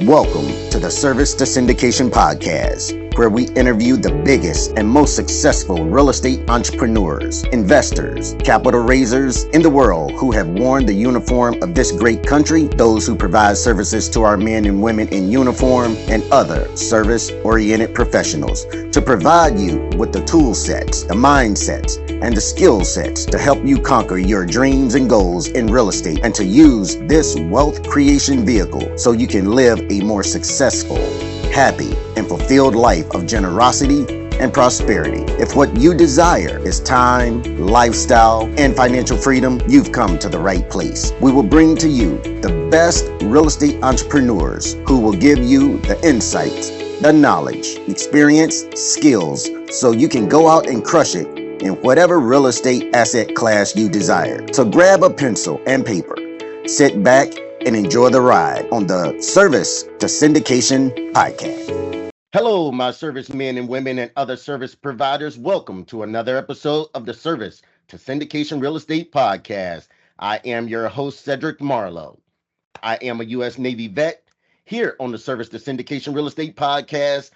Welcome to the Service to Syndication Podcast, where we interview the biggest and most successful real estate entrepreneurs, investors, capital raisers in the world who have worn the uniform of this great country, those who provide services to our men and women in uniform, and other service-oriented professionals to provide you with the tool sets, the mindsets, and the skill sets to help you conquer your dreams and goals in real estate and to use this wealth creation vehicle so you can live a more successful, happy, and fulfilled life of generosity and prosperity. If what you desire is time, lifestyle, and financial freedom, you've come to the right place. We will bring to you the best real estate entrepreneurs who will give you the insights, the knowledge, experience, skills, so you can go out and crush it in whatever real estate asset class you desire. So grab a pencil and paper, sit back, and enjoy the ride on the Service to Syndication Podcast. Hello, my servicemen and women and other service providers. Welcome to another episode of the Service to Syndication Real Estate Podcast. I am your host, Cedric Marlow. I am a U.S. Navy vet. Here on the Service to Syndication Real Estate Podcast,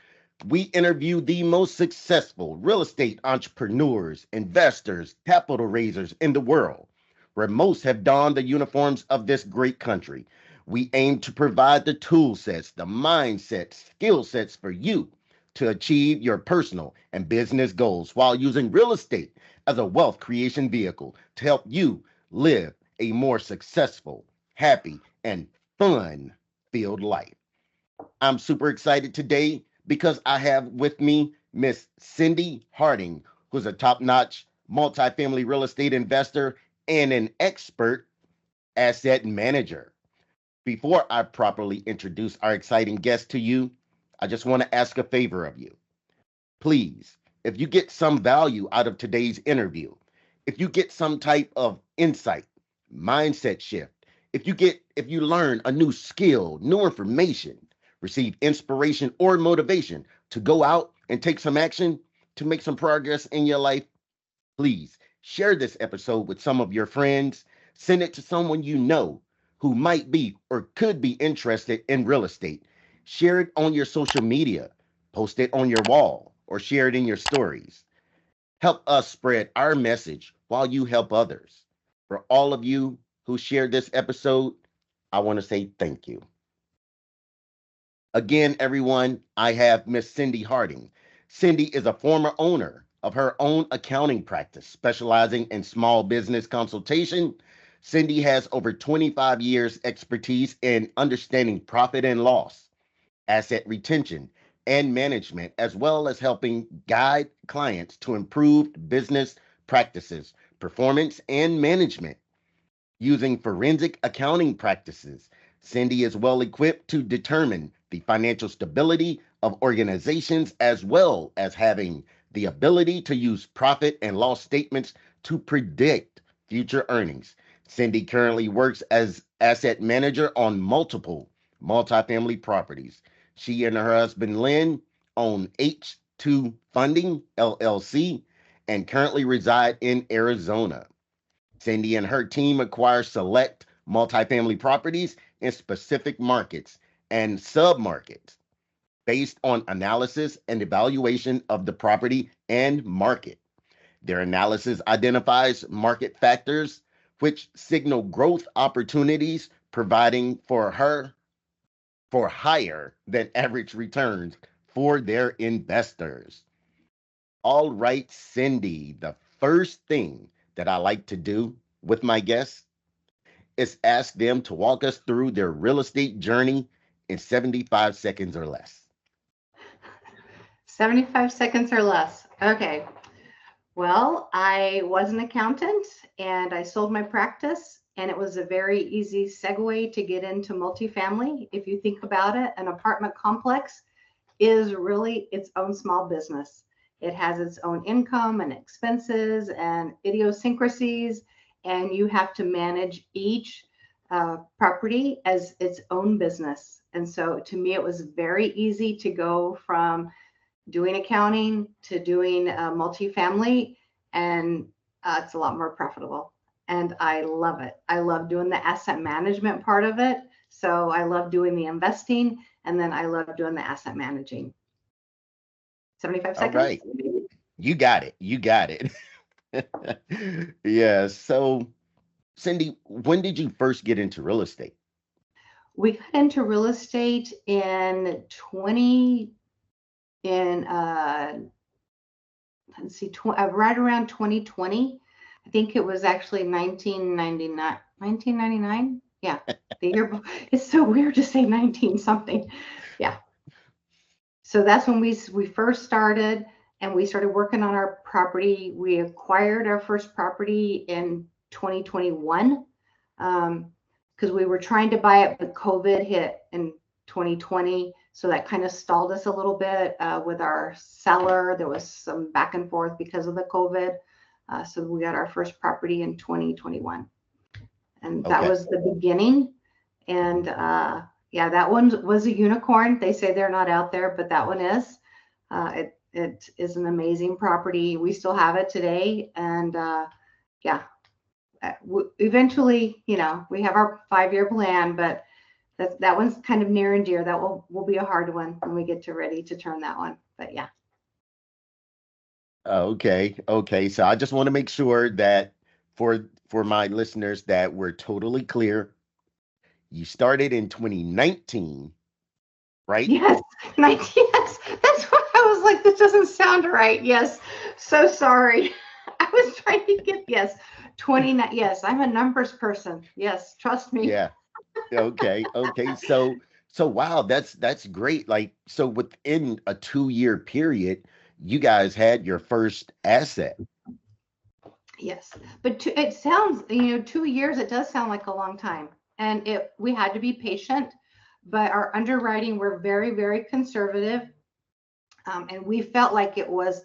we interview the most successful real estate entrepreneurs, investors, capital raisers in the world, where most have donned the uniforms of this great country. We aim to provide the tool sets, the mindsets, skill sets for you to achieve your personal and business goals while using real estate as a wealth creation vehicle to help you live a more successful, happy, and fun-filled life. I'm super excited today because I have with me Miss Cyndee Harding, who's a top-notch multifamily real estate investor and an expert asset manager. Before I properly introduce our exciting guest to you, I just want to ask a favor of you. Please, if you get some value out of today's interview, if you get some type of insight, mindset shift, if you learn a new skill, new information, receive inspiration or motivation to go out and take some action to make some progress in your life, please share this episode with some of your friends. Send it to someone you know who might be or could be interested in real estate. Share it on your social media, post it on your wall, or share it in your stories. Help us spread our message while you help others. For all of you who shared this episode, I want to say thank you. Again, everyone, I have Miss Cyndee Harding. Cyndee is a former owner of her own accounting practice, specializing in small business consultation. Cyndee has over 25 years expertise in understanding profit and loss, asset retention, and management, as well as helping guide clients to improved business practices, performance, and management. Using forensic accounting practices, Cyndee is well equipped to determine the financial stability of organizations, as well as having the ability to use profit and loss statements to predict future earnings. Cyndee currently works as asset manager on multiple multifamily properties. She and her husband Lynn own H2 Funding LLC and currently reside in Arizona. Cyndee and her team acquire select multifamily properties in specific markets and submarkets based on analysis and evaluation of the property and market. Their analysis identifies market factors which signal growth opportunities, providing for higher than average returns for their investors. All right, Cyndee, the first thing that I like to do with my guests is ask them to walk us through their real estate journey in 75 seconds or less. 75 seconds or less. Okay. Well, I was an accountant and I sold my practice, and it was a very easy segue to get into multifamily. If you think about it, an apartment complex is really its own small business. It has its own income and expenses and idiosyncrasies, and you have to manage each property as its own business. And so to me, it was very easy to go from doing accounting to doing multifamily, and it's a lot more profitable. And I love it. I love doing the asset management part of it. So I love doing the investing, and then I love doing the asset managing. 75 All seconds. right. You got it. You got it. Yeah. So, Cyndee, when did you first get into real estate? We got into real estate in 20 in let's see, right around 2020. I think it was actually 1999. 1999. Yeah, the year. It's so weird to say 19 something. Yeah. So that's when we first started, and we started working on our property. We acquired our first property in 2021, because we were trying to buy it, but COVID hit in 2020. So that kind of stalled us a little bit with our seller. There was some back and forth because of the COVID. So we got our first property in 2021. And that was the beginning. And yeah, that one was a unicorn. They say they're not out there, but that one is. It is an amazing property. We still have it today. And yeah, eventually, we have our 5-year plan, but that one's kind of near and dear. That will be a hard one when we get ready to turn that one. But yeah. Okay. So I just want to make sure that for my listeners that we're totally clear. You started in 2019, right? Yes, 19. Yes, that's what I was like. This doesn't sound right. Yes, so sorry. I was trying to get 29. Yes, I'm a numbers person. Yes, trust me. Yeah. Okay. So wow, that's great. Like, so within a 2-year period, you guys had your first asset. Yes, but it sounds, 2 years. It does sound like a long time, and we had to be patient. But our underwriting were very, very conservative, and we felt like it was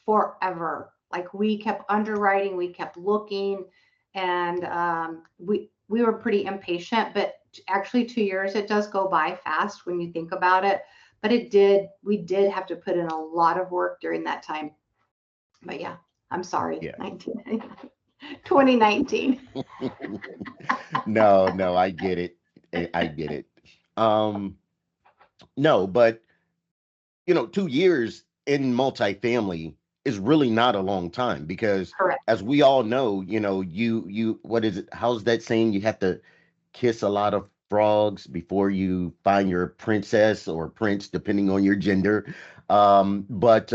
forever. Like we kept underwriting, we kept looking, and we were pretty impatient. But actually, 2 years, it does go by fast when you think about it. But we did have to put in a lot of work during that time. But yeah, I'm sorry, Yeah. 2019. No, I get it. I get it. No, but 2 years in multifamily is really not a long time because Correct. as we all know, you what is it? How's that saying? You have to kiss a lot of frogs before you find your princess or prince, depending on your gender. But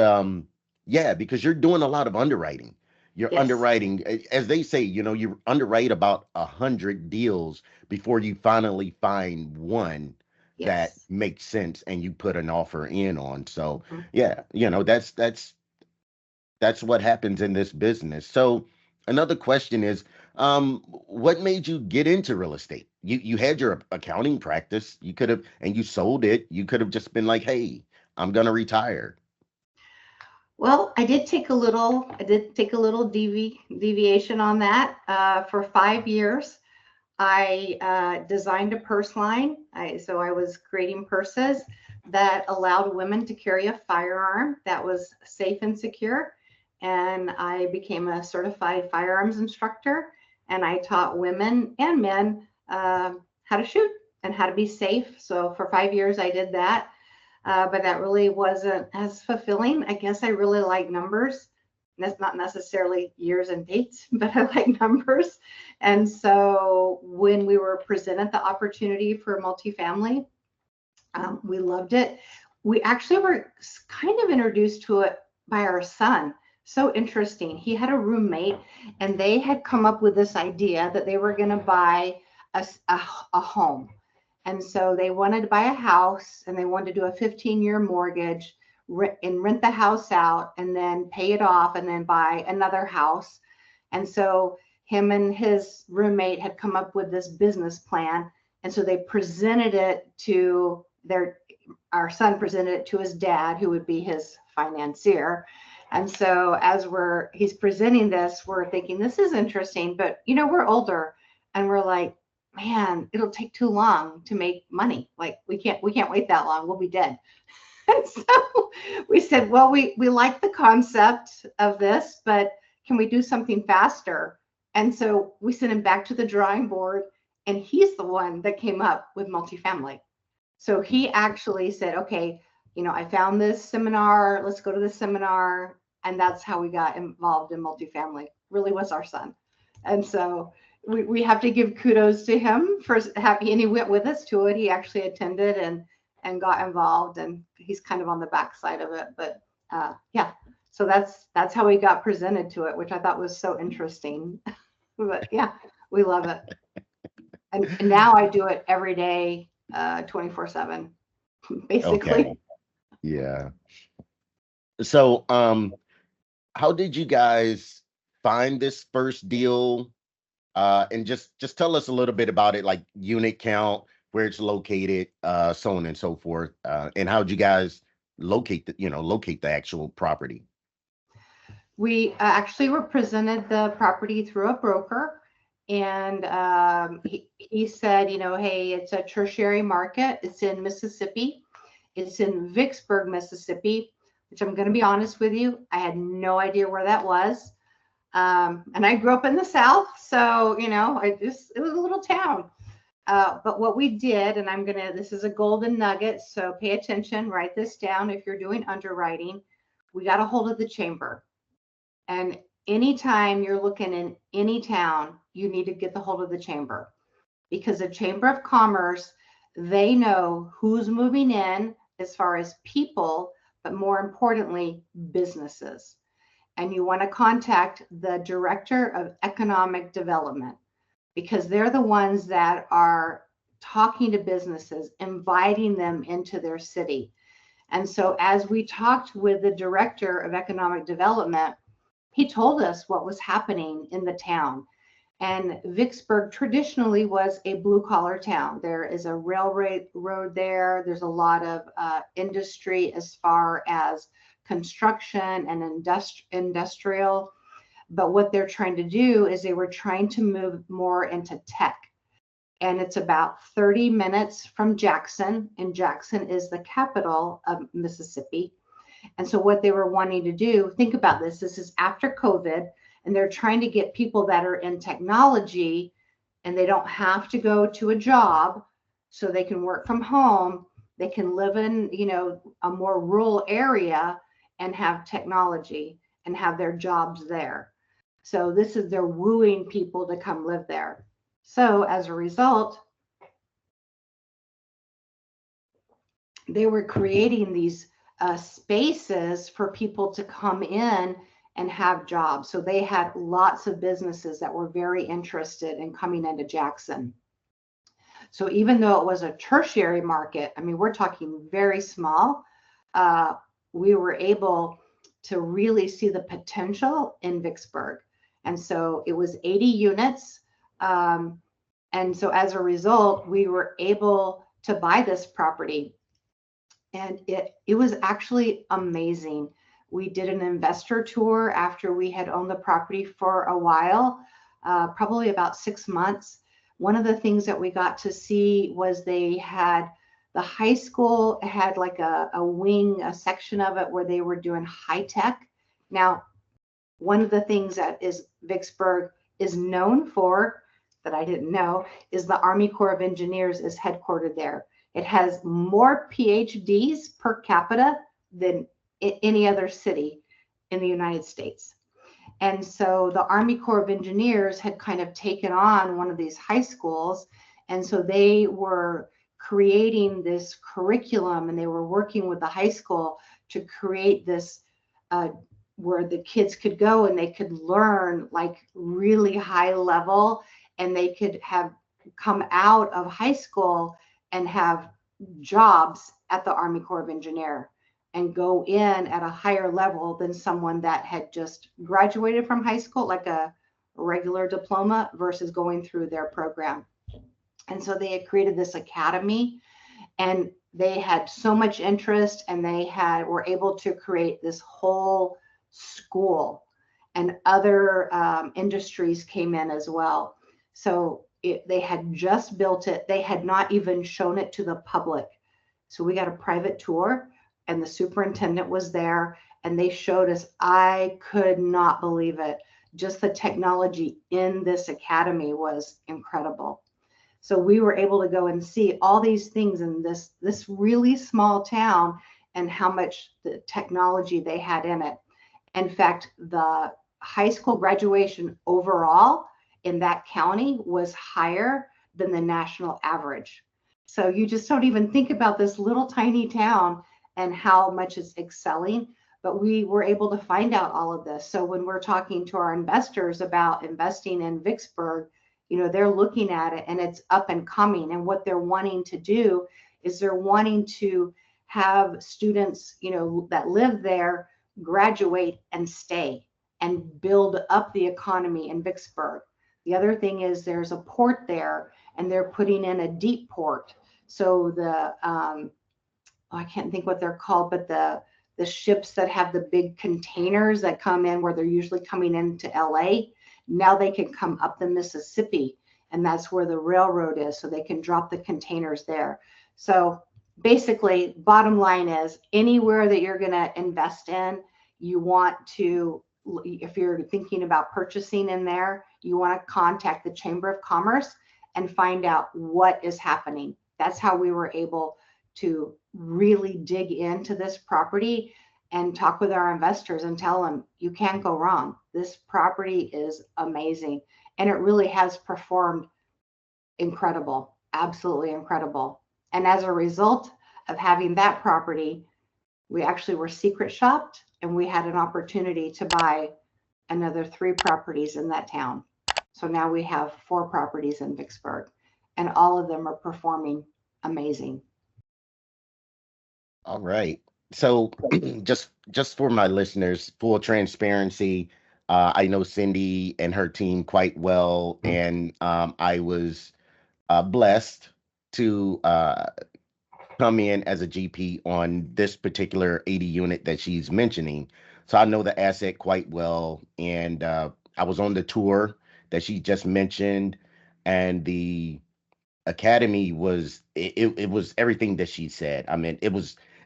yeah, because you're doing a lot of underwriting. You're Yes. underwriting, as they say, you underwrite about 100 deals before you finally find one that Yes. makes sense and you put an offer in on. So Mhm. yeah, that's what happens in this business. So another question is, what made you get into real estate? You had your accounting practice. You could have, and you sold it. You could have just been like, hey, I'm gonna retire. Well, I did take a little deviation on that. For 5 years, I designed a purse line. So I was creating purses that allowed women to carry a firearm that was safe and secure. And I became a certified firearms instructor, and I taught women and men how to shoot and how to be safe. So for 5 years, I did that. But that really wasn't as fulfilling. I guess I really like numbers. That's not necessarily years and dates, but I like numbers. And so when we were presented the opportunity for multifamily, we loved it. We actually were kind of introduced to it by our son. So interesting. He had a roommate, and they had come up with this idea that they were going to buy a home. And so they wanted to buy a house, and they wanted to do a 15-year mortgage and rent the house out and then pay it off and then buy another house. And so him and his roommate had come up with this business plan. And so they presented it to our son presented it to his dad, who would be his financier. And so as he's presenting this, we're thinking, this is interesting, but we're older, and we're like, man, it'll take too long to make money. Like we can't wait that long. We'll be dead. And so we said, well, we like the concept of this, but can we do something faster? And so we sent him back to the drawing board, And he's the one that came up with multifamily. So he actually said, okay, I found this seminar, let's go to the seminar. And that's how we got involved in multifamily. Really was our son. And so we have to give kudos to him for having, and he went with us to it. He actually attended and got involved, and he's kind of on the backside of it. But yeah, so that's how we got presented to it, which I thought was so interesting. But yeah, we love it. And now I do it every day, 24/7, basically. Okay. Yeah. So, how did you guys find this first deal? And just tell us a little bit about it, like unit count, where it's located, so on and so forth. And how'd you guys locate the actual property? We actually were presented the property through a broker, and he said, hey, it's a tertiary market. It's in Mississippi. It's in Vicksburg, Mississippi, which I'm going to be honest with you, I had no idea where that was. And I grew up in the South, so, it was a little town. But what we did, and this is a golden nugget, so pay attention, write this down if you're doing underwriting. We got a hold of the chamber. And anytime you're looking in any town, you need to get the hold of the chamber, because the Chamber of Commerce, they know who's moving in as far as people, but more importantly, businesses. And you want to contact the Director of Economic Development, because they're the ones that are talking to businesses, inviting them into their city. And so as we talked with the Director of Economic Development, he told us what was happening in the town. And Vicksburg traditionally was a blue-collar town. There is a railroad there. There's a lot of industry as far as construction and industrial. But what they're trying to do is they were trying to move more into tech. And it's about 30 minutes from Jackson, and Jackson is the capital of Mississippi. And so what they were wanting to do, think about this is after COVID, and they're trying to get people that are in technology, and they don't have to go to a job, so they can work from home. They can live in, a more rural area and have technology and have their jobs there. So they're wooing people to come live there. So as a result, they were creating these spaces for people to come in and have jobs. So they had lots of businesses that were very interested in coming into Jackson. So even though it was a tertiary market, we're talking very small, we were able to really see the potential in Vicksburg. And so it was 80 units. And so as a result, we were able to buy this property. And it was actually amazing. We did an investor tour after we had owned the property for a while, probably about 6 months. One of the things that we got to see was the high school had like a wing, a section of it where they were doing high tech. Now, one of the things that is Vicksburg is known for, that I didn't know, is the Army Corps of Engineers is headquartered there. It has more PhDs per capita than any other city in the United States. And so the Army Corps of Engineers had kind of taken on one of these high schools. And so they were creating this curriculum, and they were working with the high school to create this where the kids could go and they could learn like really high level, and they could have come out of high school and have jobs at the Army Corps of Engineers and go in at a higher level than someone that had just graduated from high school, like a regular diploma, versus going through their program. And so they had created this academy, and they had so much interest, and they were able to create this whole school, and other industries came in as well. So they had just built it. They had not even shown it to the public. So we got a private tour, and the superintendent was there, and they showed us. I could not believe it. Just the technology in this academy was incredible. So we were able to go and see all these things in this really small town and how much the technology they had in it. In fact, the high school graduation overall in that county was higher than the national average. So you just don't even think about this little tiny town and how much it's excelling. But we were able to find out all of this. So when we're talking to our investors about investing in Vicksburg, they're looking at it and it's up and coming. And what they're wanting to do is they're wanting to have students, that live there graduate and stay and build up the economy in Vicksburg. The other thing is there's a port there and they're putting in a deep port. So I can't think what they're called, but the ships that have the big containers that come in where they're usually coming into LA, now they can come up the Mississippi, and that's where the railroad is, so they can drop the containers there. So basically, bottom line is anywhere that you're going to invest in, you want to, if you're thinking about purchasing in there, you want to contact the Chamber of Commerce and find out what is happening. That's how we were able to really dig into this property and talk with our investors and tell them you can't go wrong. This property is amazing. And it really has performed incredible, absolutely incredible. And as a result of having that property, we actually were secret shopped and we had an opportunity to buy another 3 properties in that town. So now we have 4 properties in Vicksburg and all of them are performing amazing. All right. So just for my listeners, full transparency, I know Cyndee and her team quite well, and I was blessed to come in as a GP on this particular 80 unit that she's mentioning. So I know the asset quite well, and I was on the tour that she just mentioned, and the academy was it was everything that she said. I mean,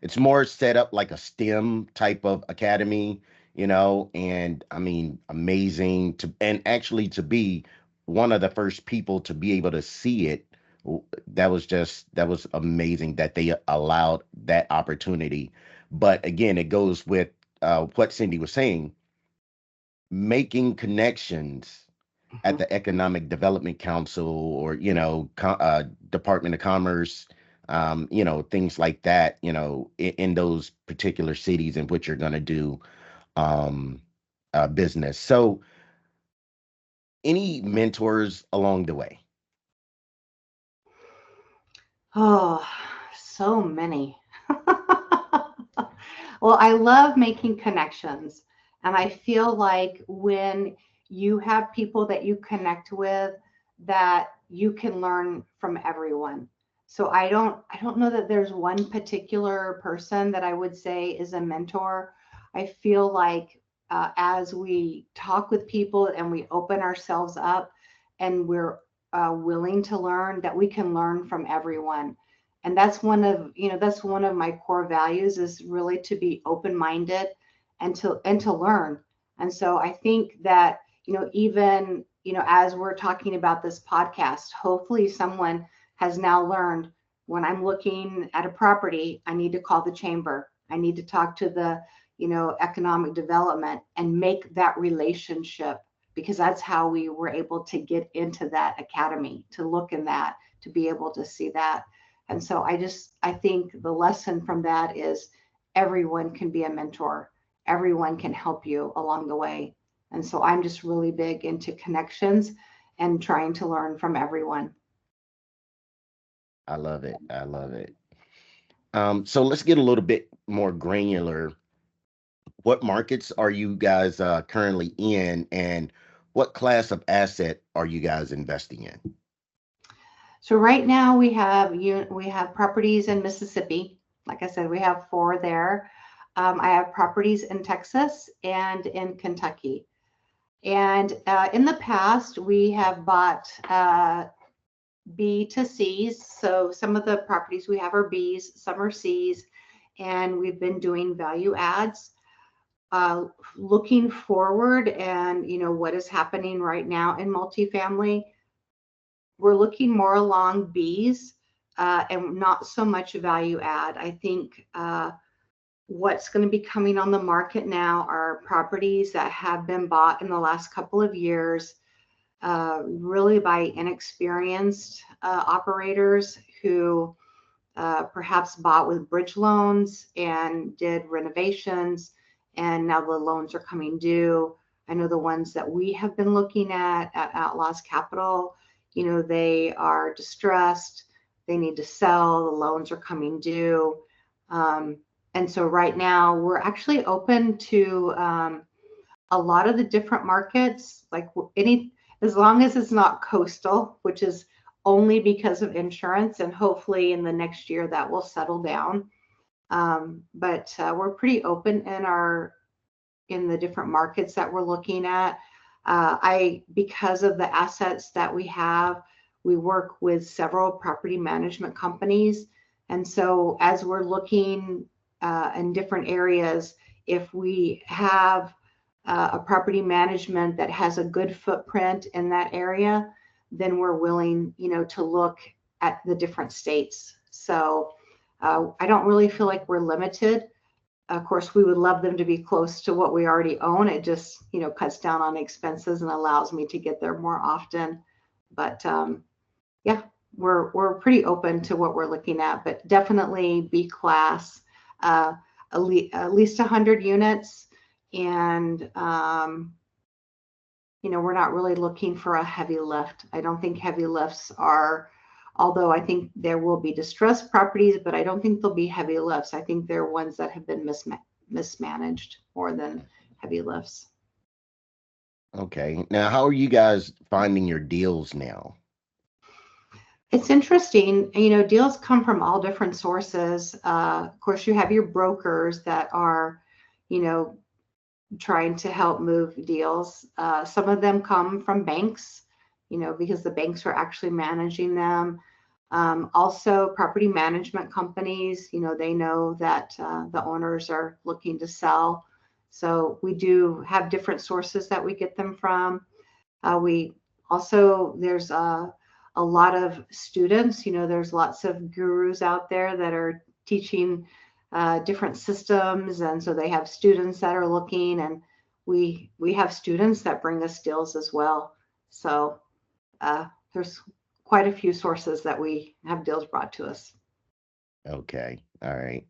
it's more set up like a STEM type of academy, and I mean, amazing and actually to be one of the first people to be able to see it. That was amazing that they allowed that opportunity. But again, it goes with what Cyndee was saying, making connections at the Economic Development Council or Department of Commerce, things like that, in those particular cities in which you're going to do business. So any mentors along the way? Oh, so many. Well, I love making connections. And I feel like when you have people that you connect with, that you can learn from everyone. So I don't know that there's one particular person that I would say is a mentor. I feel like as we talk with people and we open ourselves up and we're willing to learn, that we can learn from everyone. And that's one of my core values, is really to be open-minded and to learn. And so I think that, even, as we're talking about this podcast, hopefully someone has now learned, when I'm looking at a property, I need to call the chamber. I need to talk to the, economic development and make that relationship, because that's how we were able to get into that academy, to look in that, to be able to see that. And so I think the lesson from that is everyone can be a mentor. Everyone can help you along the way. And so I'm just really big into connections and trying to learn from everyone. I love it. I love it. So let's get a little bit more granular. What markets are you guys currently in, and what class of asset are you guys investing in? So right now we have properties in Mississippi. Like I said, we have 4 there. I have properties in Texas and in Kentucky. And in the past, we have bought B to C's. So some of the properties we have are B's, some are C's, and we've been doing value adds. Looking forward and what is happening right now in multifamily, we're looking more along Bs and not so much value add. I think what's going to be coming on the market now are properties that have been bought in the last couple of years, really by inexperienced operators who perhaps bought with bridge loans and did renovations, and now the loans are coming due. I know the ones that we have been looking at Outlaws Capital, they are distressed. They need to sell. The loans are coming due. And so right now we're actually open to a lot of the different markets, like as long as it's not coastal, which is only because of insurance, and hopefully in the next year that will settle down. But we're pretty open in the different markets that we're looking at. Because of the assets that we have, we work with several property management companies. And so as we're looking in different areas, if we have a property management that has a good footprint in that area, then we're willing, to look at the different states. So I don't really feel like we're limited. Of course, we would love them to be close to what we already own. It just, cuts down on expenses and allows me to get there more often. But yeah, we're pretty open to what we're looking at, but definitely B class, at least 100 units. And, we're not really looking for a heavy lift. I don't think heavy lifts are, although I think there will be distressed properties, but I don't think there'll be heavy lifts. I think they're ones that have been mismanaged more than heavy lifts. Okay. Now, how are you guys finding your deals now? It's interesting. Deals come from all different sources. Of course, you have your brokers that are, trying to help move deals. Some of them come from banks, because the banks are actually managing them. Also, property management companies, they know that the owners are looking to sell. So we do have different sources that we get them from. There's a lot of students, there's lots of gurus out there that are teaching different systems. And so they have students that are looking, and we have students that bring us deals as well. So there's quite a few sources that we have deals brought to us. Okay. All right.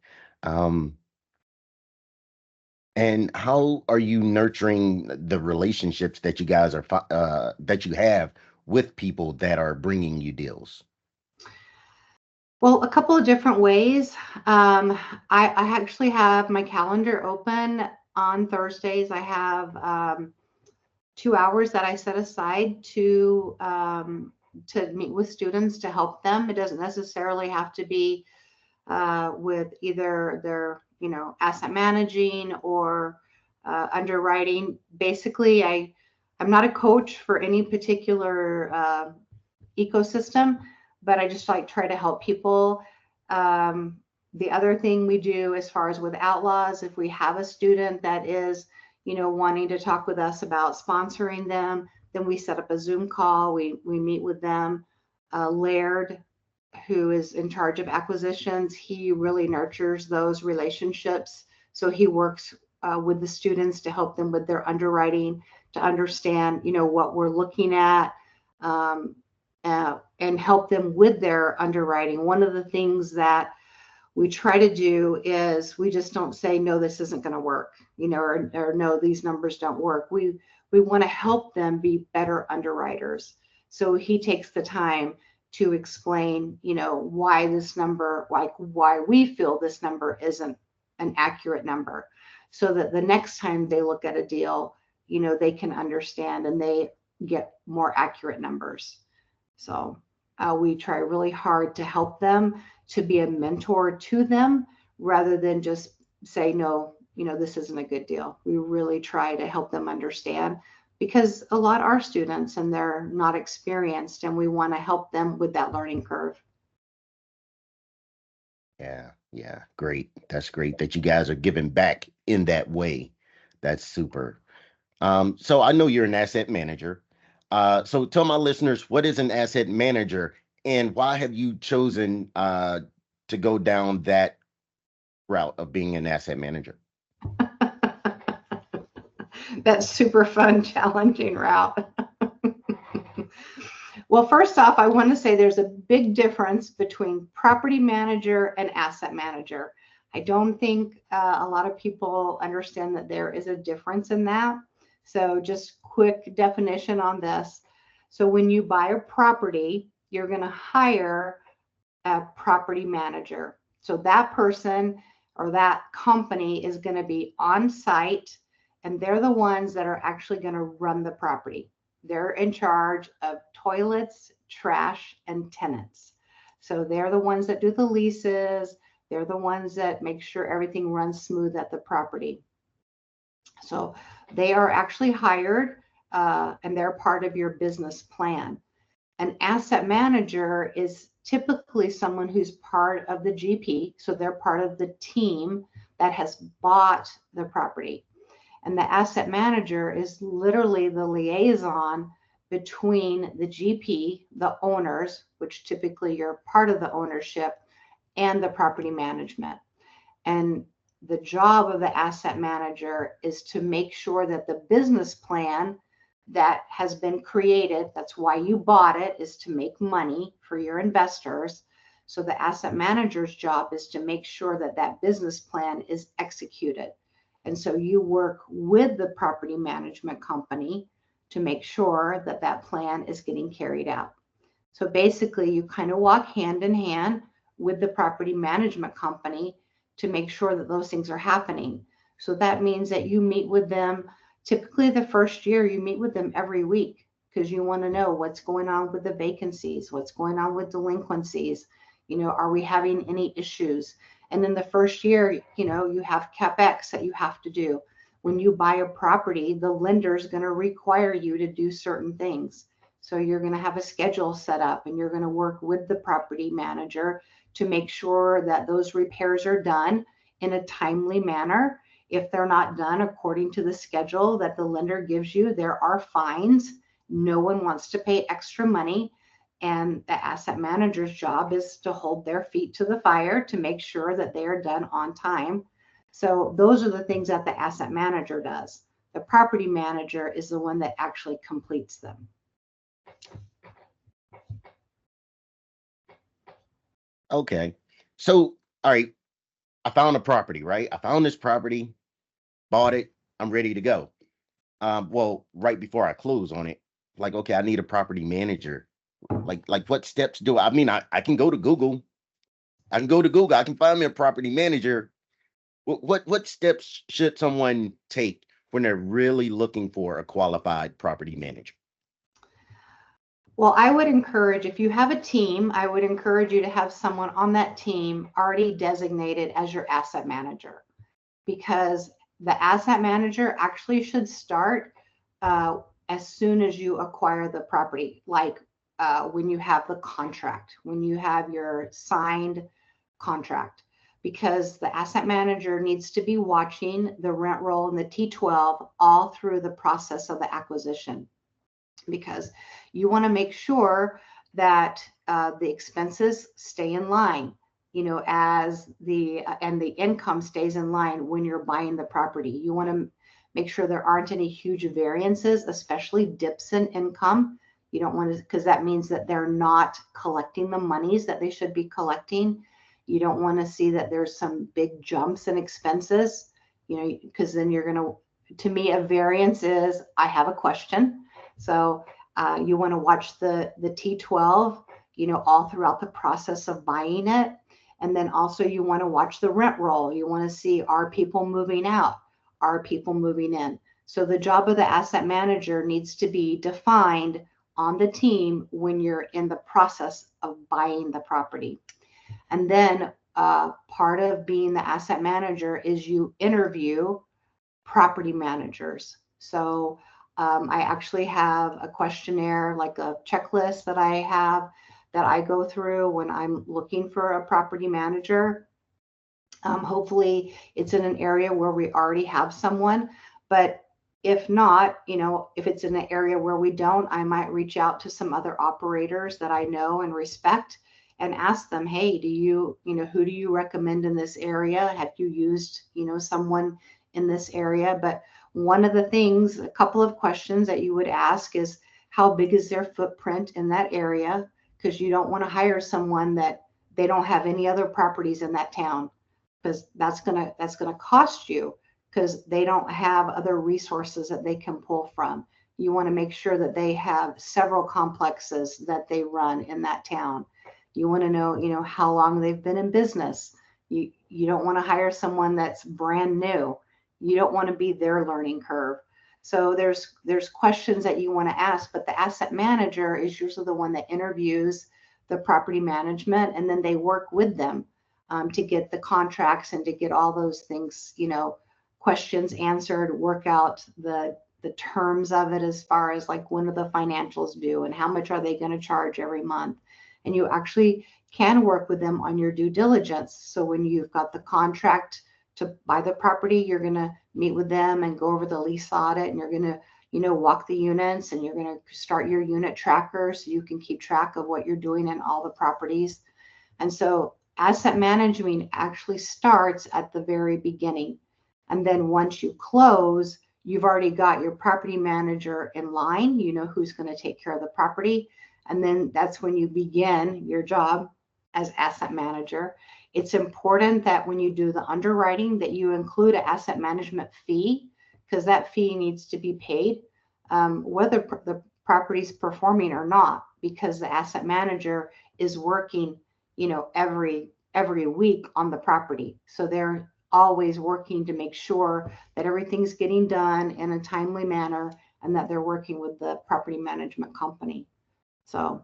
And how are you nurturing the relationships that you guys are that you have with people that are bringing you deals? Well, a couple of different ways. I actually have my calendar open on Thursdays. I have 2 hours that I set aside to meet with students to help them. It doesn't necessarily have to be with either their, asset managing or underwriting. Basically, I'm not a coach for any particular ecosystem, but I just try to help people. The other thing we do as far as with Outlaws, if we have a student that is, wanting to talk with us about sponsoring them, then we set up a Zoom call. We meet with them. Laird, who is in charge of acquisitions, he really nurtures those relationships. So he works with the students to help them with their underwriting, to understand, what we're looking at, and help them with their underwriting. One of the things that we try to do is we just don't say, no, this isn't going to work, or no, these numbers don't work. We want to help them be better underwriters. So he takes the time to explain, why this number, like why we feel this number isn't an accurate number, so that the next time they look at a deal, they can understand and they get more accurate numbers. So we try really hard to help them, to be a mentor to them, rather than just say, no, this isn't a good deal. We really try to help them understand, because a lot are students and they're not experienced, and we want to help them with that learning curve. Yeah, great. That's great that you guys are giving back in that way. That's super. So I know you're an asset manager. So tell my listeners, what is an asset manager and why have you chosen to go down that route of being an asset manager? That's super fun, challenging route. Well, first off, I want to say there's a big difference between property manager and asset manager. I don't think a lot of people understand that there is a difference in that. So just quick definition on this. So when you buy a property, you're going to hire a property manager. So that person or that company is going to be on site, and they're the ones that are actually going to run the property. They're in charge of toilets, trash, and tenants. So they're the ones that do the leases. They're the ones that make sure everything runs smooth at the property. So they are actually hired and they're part of your business plan. An asset manager is typically someone who's part of the GP. So they're part of the team that has bought the property. And the asset manager is literally the liaison between the GP, the owners, which typically you're part of the ownership, and the property management. And the job of the asset manager is to make sure that the business plan that has been created, that's why you bought it, is to make money for your investors. So the asset manager's job is to make sure that that business plan is executed. And so you work with the property management company to make sure that that plan is getting carried out. So basically, you kind of walk hand in hand with the property management company to make sure that those things are happening. So that means that you meet with them. Typically, the first year, you meet with them every week because you want to know what's going on with the vacancies, what's going on with delinquencies. Are we having any issues? And then the first year, you have CapEx that you have to do. When you buy a property, the lender is going to require you to do certain things. So you're going to have a schedule set up and you're going to work with the property manager to make sure that those repairs are done in a timely manner. If they're not done according to the schedule that the lender gives you, there are fines. No one wants to pay extra money. And the asset manager's job is to hold their feet to the fire to make sure that they are done on time. So those are the things that the asset manager does. The property manager is the one that actually completes them. Okay. So, all right, I found a property, right? I found this property, bought it, I'm ready to go. Well, right before I close on it, like, okay, I need a property manager. Like what steps do I mean? I can go to Google. I can find me a property manager. What steps should someone take when they're really looking for a qualified property manager? Well, I would encourage, if you have a team, I would encourage you to have someone on that team already designated as your asset manager, because the asset manager actually should start as soon as you acquire the property, like when you have the contract, when you have your signed contract, because the asset manager needs to be watching the rent roll and the T12 all through the process of the acquisition, because you want to make sure that the expenses stay in line, as and the income stays in line when you're buying the property. You want to make sure there aren't any huge variances, especially dips in income. You don't want to, because that means that they're not collecting the monies that they should be collecting. You don't want to see that there's some big jumps in expenses, because then you're going to me, a variance is, I have a question. So you want to watch the T12, all throughout the process of buying it. And then also you want to watch the rent roll. You want to see, are people moving out? Are people moving in? So the job of the asset manager needs to be defined on the team when you're in the process of buying the property. And then part of being the asset manager is you interview property managers. So I actually have a questionnaire, like a checklist that I go through when I'm looking for a property manager. Hopefully it's in an area where we already have someone, but If not, if it's in an area where we don't, I might reach out to some other operators that I know and respect and ask them, hey, who do you recommend in this area? Have you used, someone in this area? But one of the things, a couple of questions that you would ask is, how big is their footprint in that area? Because you don't want to hire someone that they don't have any other properties in that town, because that's gonna cost you, because they don't have other resources that they can pull from. You want to make sure that they have several complexes that they run in that town. You want to know, how long they've been in business. You don't want to hire someone that's brand new. You don't want to be their learning curve. So there's questions that you want to ask, but the asset manager is usually the one that interviews the property management, and then they work with them to get the contracts and to get all those things, questions answered, work out the terms of it, as far as like, when are the financials due and how much are they going to charge every month. And you actually can work with them on your due diligence. So when you've got the contract to buy the property, you're going to meet with them and go over the lease audit, and you're going to walk the units, and you're going to start your unit tracker so you can keep track of what you're doing in all the properties. And so asset management actually starts at the very beginning. And then once you close, you've already got your property manager in line, who's going to take care of the property. And then that's when you begin your job as asset manager. It's important that when you do the underwriting that you include an asset management fee, because that fee needs to be paid, whether the property's performing or not, because the asset manager is working, every week on the property. So they're always working to make sure that everything's getting done in a timely manner, and that they're working with the property management company. So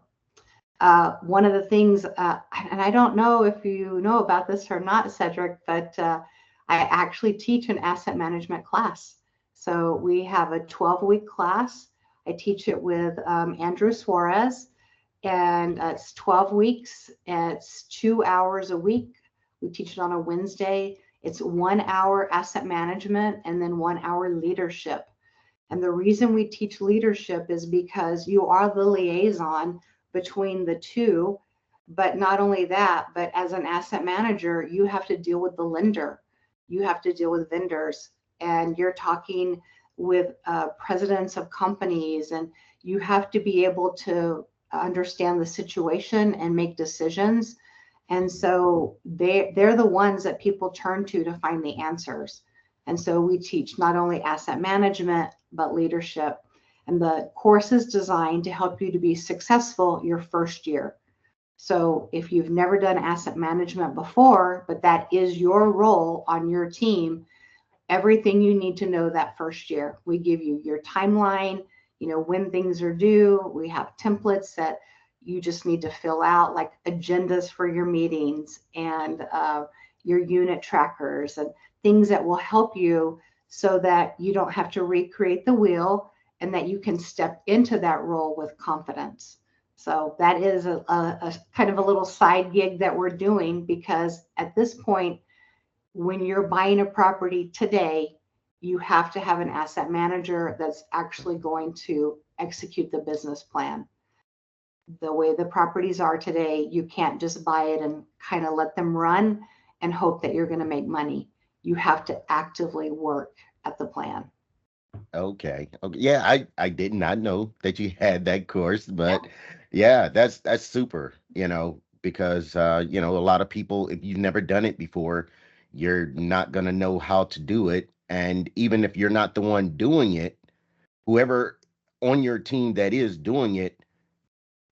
one of the things, and I don't know if you know about this or not, Cedric, but I actually teach an asset management class. So we have a 12-week class. I teach it with Andrew Suarez, and it's 12 weeks. And it's 2 hours a week. We teach it on a Wednesday. It's 1 hour asset management and then 1 hour leadership. And the reason we teach leadership is because you are the liaison between the two. But not only that, but as an asset manager, you have to deal with the lender. You have to deal with vendors, and you're talking with presidents of companies, and you have to be able to understand the situation and make decisions. And so they're the ones that people turn to find the answers. And so we teach not only asset management, but leadership. And the course is designed to help you to be successful your first year. So if you've never done asset management before, but that is your role on your team, everything you need to know that first year. We give you your timeline, when things are due. We have templates that you just need to fill out, like agendas for your meetings, and your unit trackers, and things that will help you so that you don't have to recreate the wheel, and that you can step into that role with confidence. So that is a kind of a little side gig that we're doing, because at this point, when you're buying a property today, you have to have an asset manager that's actually going to execute the business plan. The way the properties are today, you can't just buy it and kind of let them run and hope that you're going to make money. You have to actively work at the plan. Okay. Okay. Yeah, I did not know that you had that course, but yeah, that's super, because a lot of people, if you've never done it before, you're not gonna know how to do it. And even if you're not the one doing it, whoever on your team that is doing it,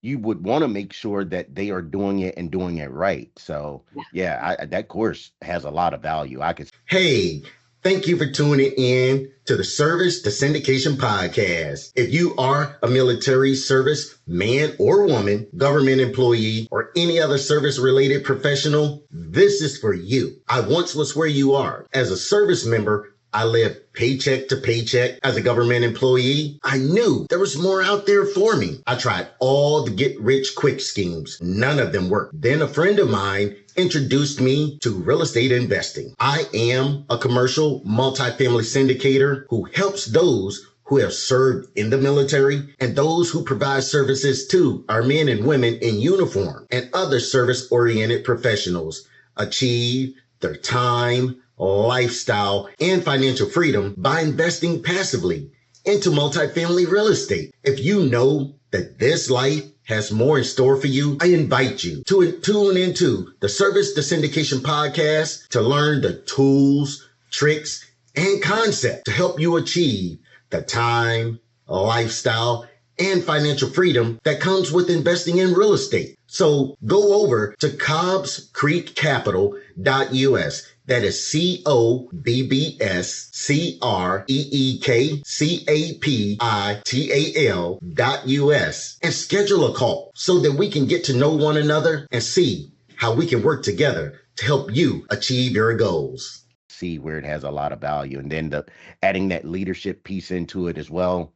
you would want to make sure that they are doing it and doing it right. So yeah, that course has a lot of value. I could. Hey, thank you for tuning in to the Service to Syndication Podcast. If you are a military service man or woman, government employee, or any other service-related professional, this is for you. I once was where you are. As a service member, I lived paycheck to paycheck. As a government employee, I knew there was more out there for me. I tried all the get-rich-quick schemes. None of them worked. Then a friend of mine introduced me to real estate investing. I am a commercial multifamily syndicator who helps those who have served in the military and those who provide services to our men and women in uniform and other service-oriented professionals achieve their time, lifestyle, and financial freedom by investing passively into multifamily real estate. If you know that this life has more in store for you, I invite you to tune into the Service to Syndication Podcast to learn the tools, tricks, and concepts to help you achieve the time, lifestyle, and financial freedom that comes with investing in real estate. So go over to cobbscreekcapital.us. That is COBBSCREEKCAPITAL.US and schedule a call so that we can get to know one another and see how we can work together to help you achieve your goals. See where it has a lot of value. And then adding that leadership piece into it as well,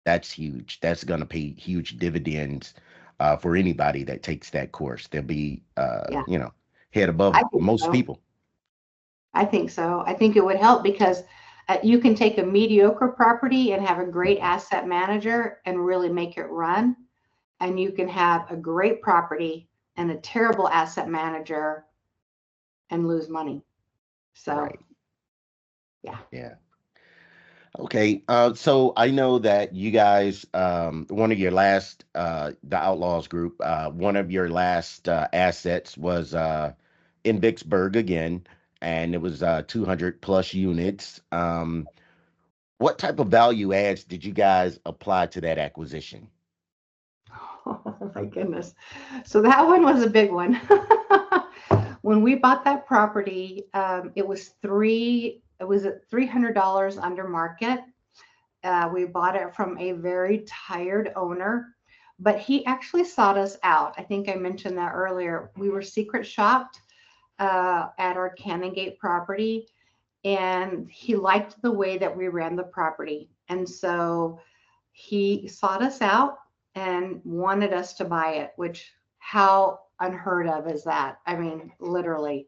that's huge. That's going to pay huge dividends for anybody that takes that course. They'll be, head above most people. I think so. I think it would help because you can take a mediocre property and have a great asset manager and really make it run. And you can have a great property and a terrible asset manager and lose money. So, right. Yeah. Okay. So I know that you guys, one of your last, the Outlaws group, one of your last assets was in Vicksburg again. And it was 200 plus units. What type of value adds did you guys apply to that acquisition? Oh my goodness. So that one was a big one. When we bought that property, it was at $300 under market. We bought it from a very tired owner, but he actually sought us out. I think I mentioned that earlier. We were secret shopped at our Canongate property, and he liked the way that we ran the property. And so he sought us out and wanted us to buy it, which how unheard of is that? I mean, literally,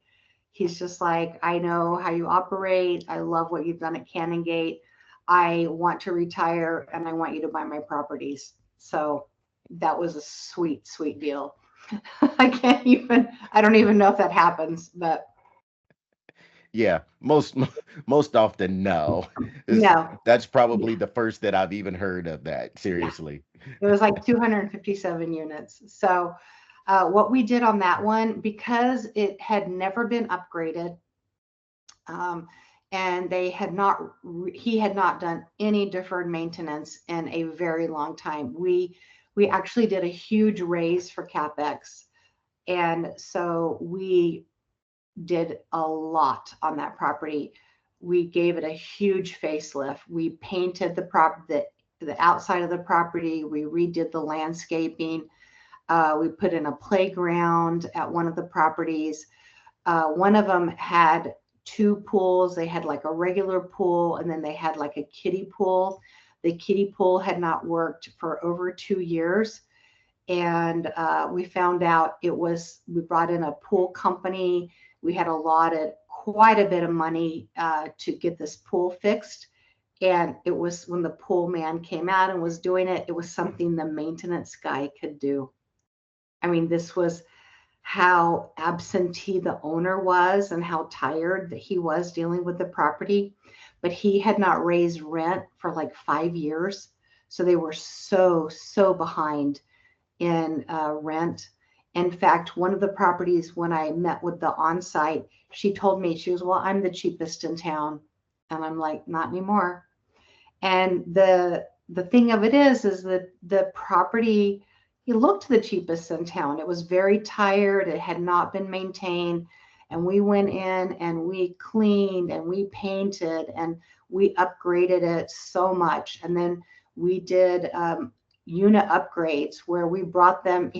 he's just like, I know how you operate. I love what you've done at Canongate. I want to retire and I want you to buy my properties. So that was a sweet, sweet deal. I don't even know if that happens, but yeah, most often no. No. That's probably the first that I've even heard of that. Seriously. It was like 257 units. So what we did on that one, because it had never been upgraded, and he had not done any deferred maintenance in a very long time. We actually did a huge raise for CapEx. And so we did a lot on that property. We gave it a huge facelift. We painted the outside of the property. We redid the landscaping. We put in a playground at one of the properties. One of them had 2 pools. They had like a regular pool, and then they had like a kiddie pool. The kiddie pool had not worked for over 2 years. And we found out we brought in a pool company. We had allotted quite a bit of money to get this pool fixed. And it was when the pool man came out and was doing it, it was something the maintenance guy could do. I mean, this was how absentee the owner was and how tired that he was dealing with the property. But he had not raised rent for like 5 years. So they were so behind in rent. In fact, one of the properties, when I met with the on-site, she told me, she was, well, I'm the cheapest in town. And I'm like, not anymore. And the thing of it is that the property, it looked the cheapest in town. It was very tired. It had not been maintained. And we went in and we cleaned and we painted and we upgraded it so much. And then we did unit upgrades where we brought them,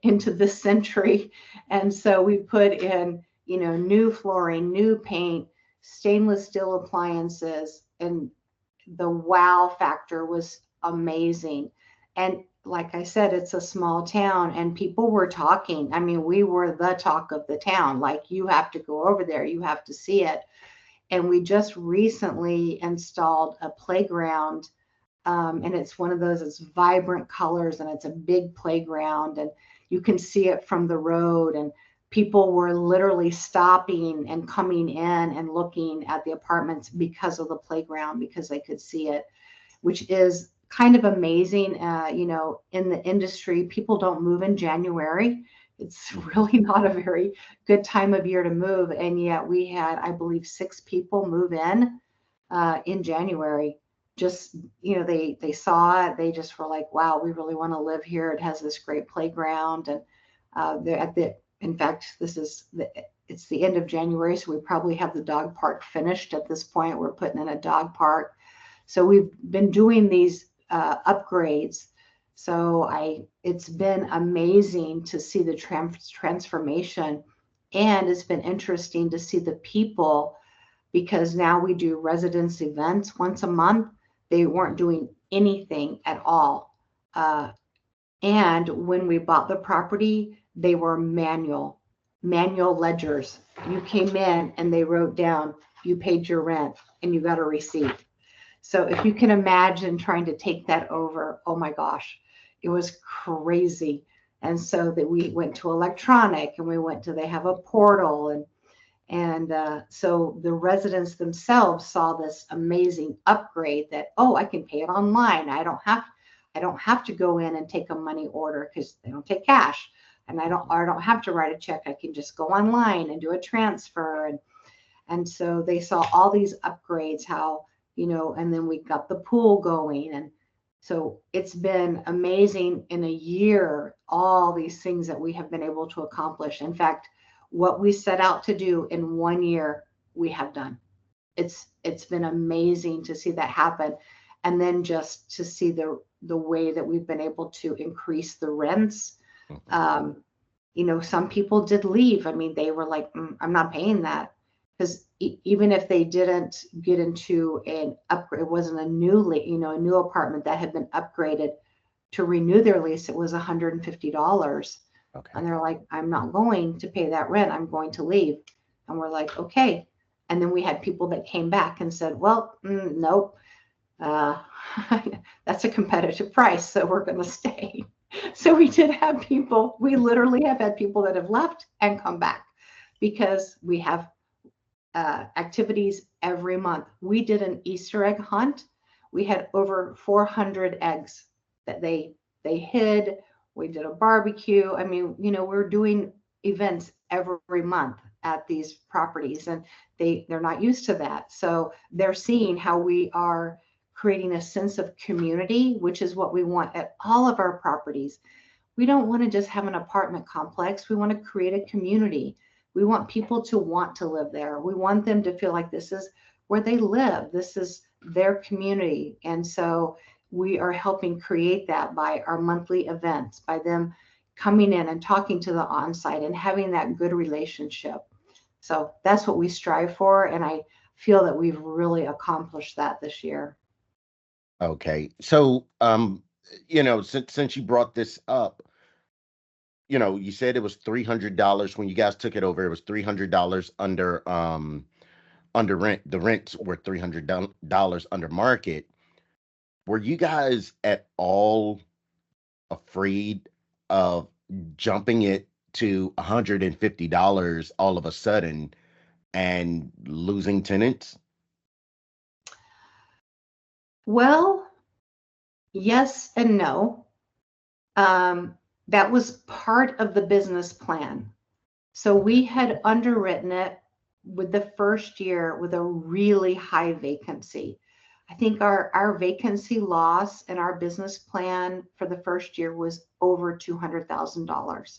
into this century. And so we put in, new flooring, new paint, stainless steel appliances, and the wow factor was amazing. And like I said, it's a small town and people were talking. I mean, we were the talk of the town. Like, you have to go over there, you have to see it. And we just recently installed a playground. And it's one of those, it's vibrant colors and it's a big playground and you can see it from the road. And people were literally stopping and coming in and looking at the apartments because of the playground, because they could see it, which is kind of amazing. In the industry, people don't move in January. It's really not a very good time of year to move. And yet we had, I believe, 6 people move in January. Just, they saw it. They just were like, wow, we really want to live here. It has this great playground. And in fact, it's the end of January. So we probably have the dog park finished at this point. We're putting in a dog park. So we've been doing these upgrades. So it's been amazing to see the transformation, and it's been interesting to see the people, because now we do residence events once a month. They weren't doing anything at all. And when we bought the property, they were manual ledgers. You came in and they wrote down, you paid your rent and you got a receipt. So if you can imagine trying to take that over, oh my gosh, it was crazy. And so that we went to electronic, and they have a portal, and so the residents themselves saw this amazing upgrade that, oh, I can pay it online. I don't have to go in and take a money order, because they don't take cash, and I don't have to write a check. I can just go online and do a transfer. And so they saw all these upgrades, how, and then we got the pool going. And so it's been amazing in a year, all these things that we have been able to accomplish. In fact, what we set out to do in 1 year, we have done. It's been amazing to see that happen. And then just to see the way that we've been able to increase the rents. Some people did leave. I mean, they were like, I'm not paying that. Because even if they didn't get into an upgrade, it wasn't a new apartment that had been upgraded, to renew their lease, it was $150. Okay. And they're like, I'm not going to pay that rent. I'm going to leave. And we're like, okay. And then we had people that came back and said, well, nope, that's a competitive price, so we're going to stay. So we literally have had people that have left and come back, because we have activities every month. We did an Easter egg hunt. We had over 400 eggs that they hid. We did a barbecue. I mean, we're doing events every month at these properties, and they're not used to that. So they're seeing how we are creating a sense of community, which is what we want at all of our properties. We don't want to just have an apartment complex. We want to create a community. We want people to want to live there. We want them to feel like this is where they live. This is their community. And so we are helping create that by our monthly events, by them coming in and talking to the on-site and having that good relationship. So that's what we strive for. And I feel that we've really accomplished that this year. Okay. So, since you brought this up, you said it was $300 when you guys took it over. It was $300 under rent. The rents were $300 under market. Were you guys at all afraid of jumping it to $150 all of a sudden and losing tenants? Well, yes and no. That was part of the business plan. So we had underwritten it with the first year with a really high vacancy. I think our vacancy loss in our business plan for the first year was over $200,000.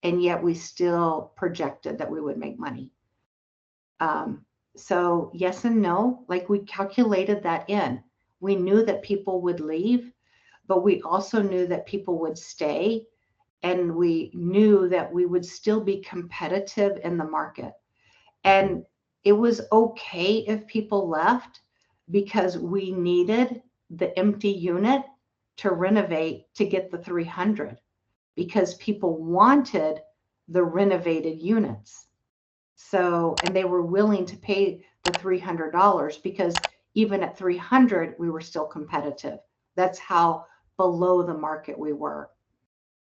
And yet we still projected that we would make money. So yes and no, like we calculated that in. We knew that people would leave, but we also knew that people would stay, and we knew that we would still be competitive in the market. And it was okay if people left, because we needed the empty unit to renovate to get the 300 because people wanted the renovated units. So, and they were willing to pay the $300 because even at 300, we were still competitive. That's how below the market we were.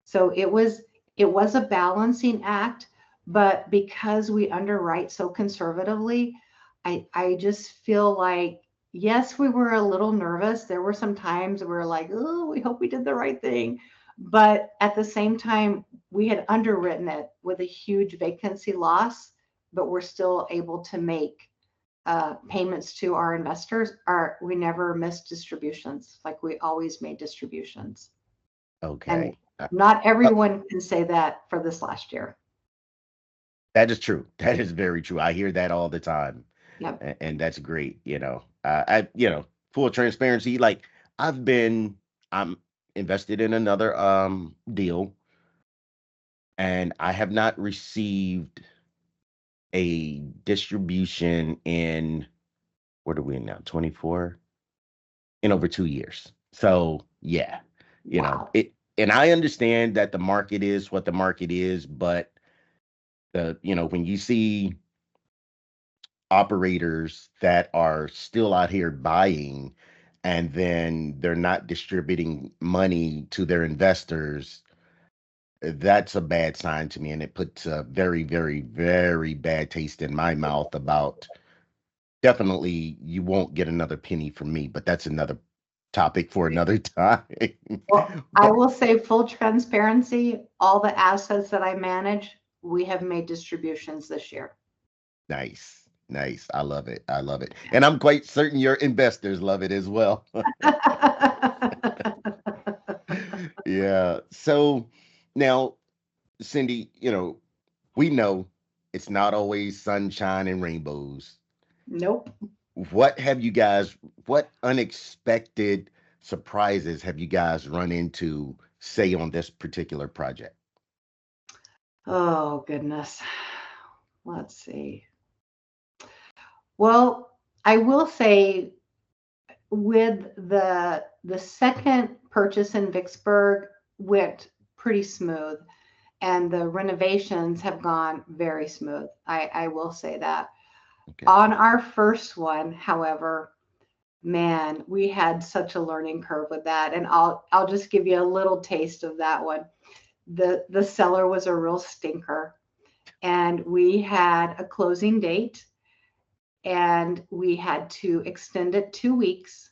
So it was a balancing act, but because we underwrite so conservatively, I just feel like, yes, we were a little nervous. There were some times we were like, oh, we hope we did the right thing. But at the same time, we had underwritten it with a huge vacancy loss, but we're still able to make payments to our investors. We never missed distributions. Like we always made distributions. Okay. And not everyone can say that for this last year. That is true. That is very true. I hear that all the time. Yep. And that's great. Full transparency, like I'm invested in another deal, and I have not received a distribution in, what are we in now? 24, in over 2 years. So yeah, Wow. and I understand that the market is what the market is, but when you see operators that are still out here buying and then they're not distributing money to their investors, that's a bad sign to me, and it puts a very, very, very bad taste in my mouth about, definitely you won't get another penny from me, but that's another topic for another time. Well, I But will say full transparency, all the assets that I manage, we have made distributions this year. nice, nice. I love it. I love it. And I'm quite certain your investors love it as well. Yeah. So now, Cyndee, we know it's not always sunshine and rainbows. Nope. What unexpected surprises have you guys run into, say, on this particular project? Oh, goodness. Let's see. Well, I will say with the second purchase in Vicksburg went pretty smooth, and the renovations have gone very smooth. I will say that. Okay. On our first one, however, man, we had such a learning curve with that, and I'll just give you a little taste of that one. The seller was a real stinker, and we had a closing date, and we had to extend it 2 weeks,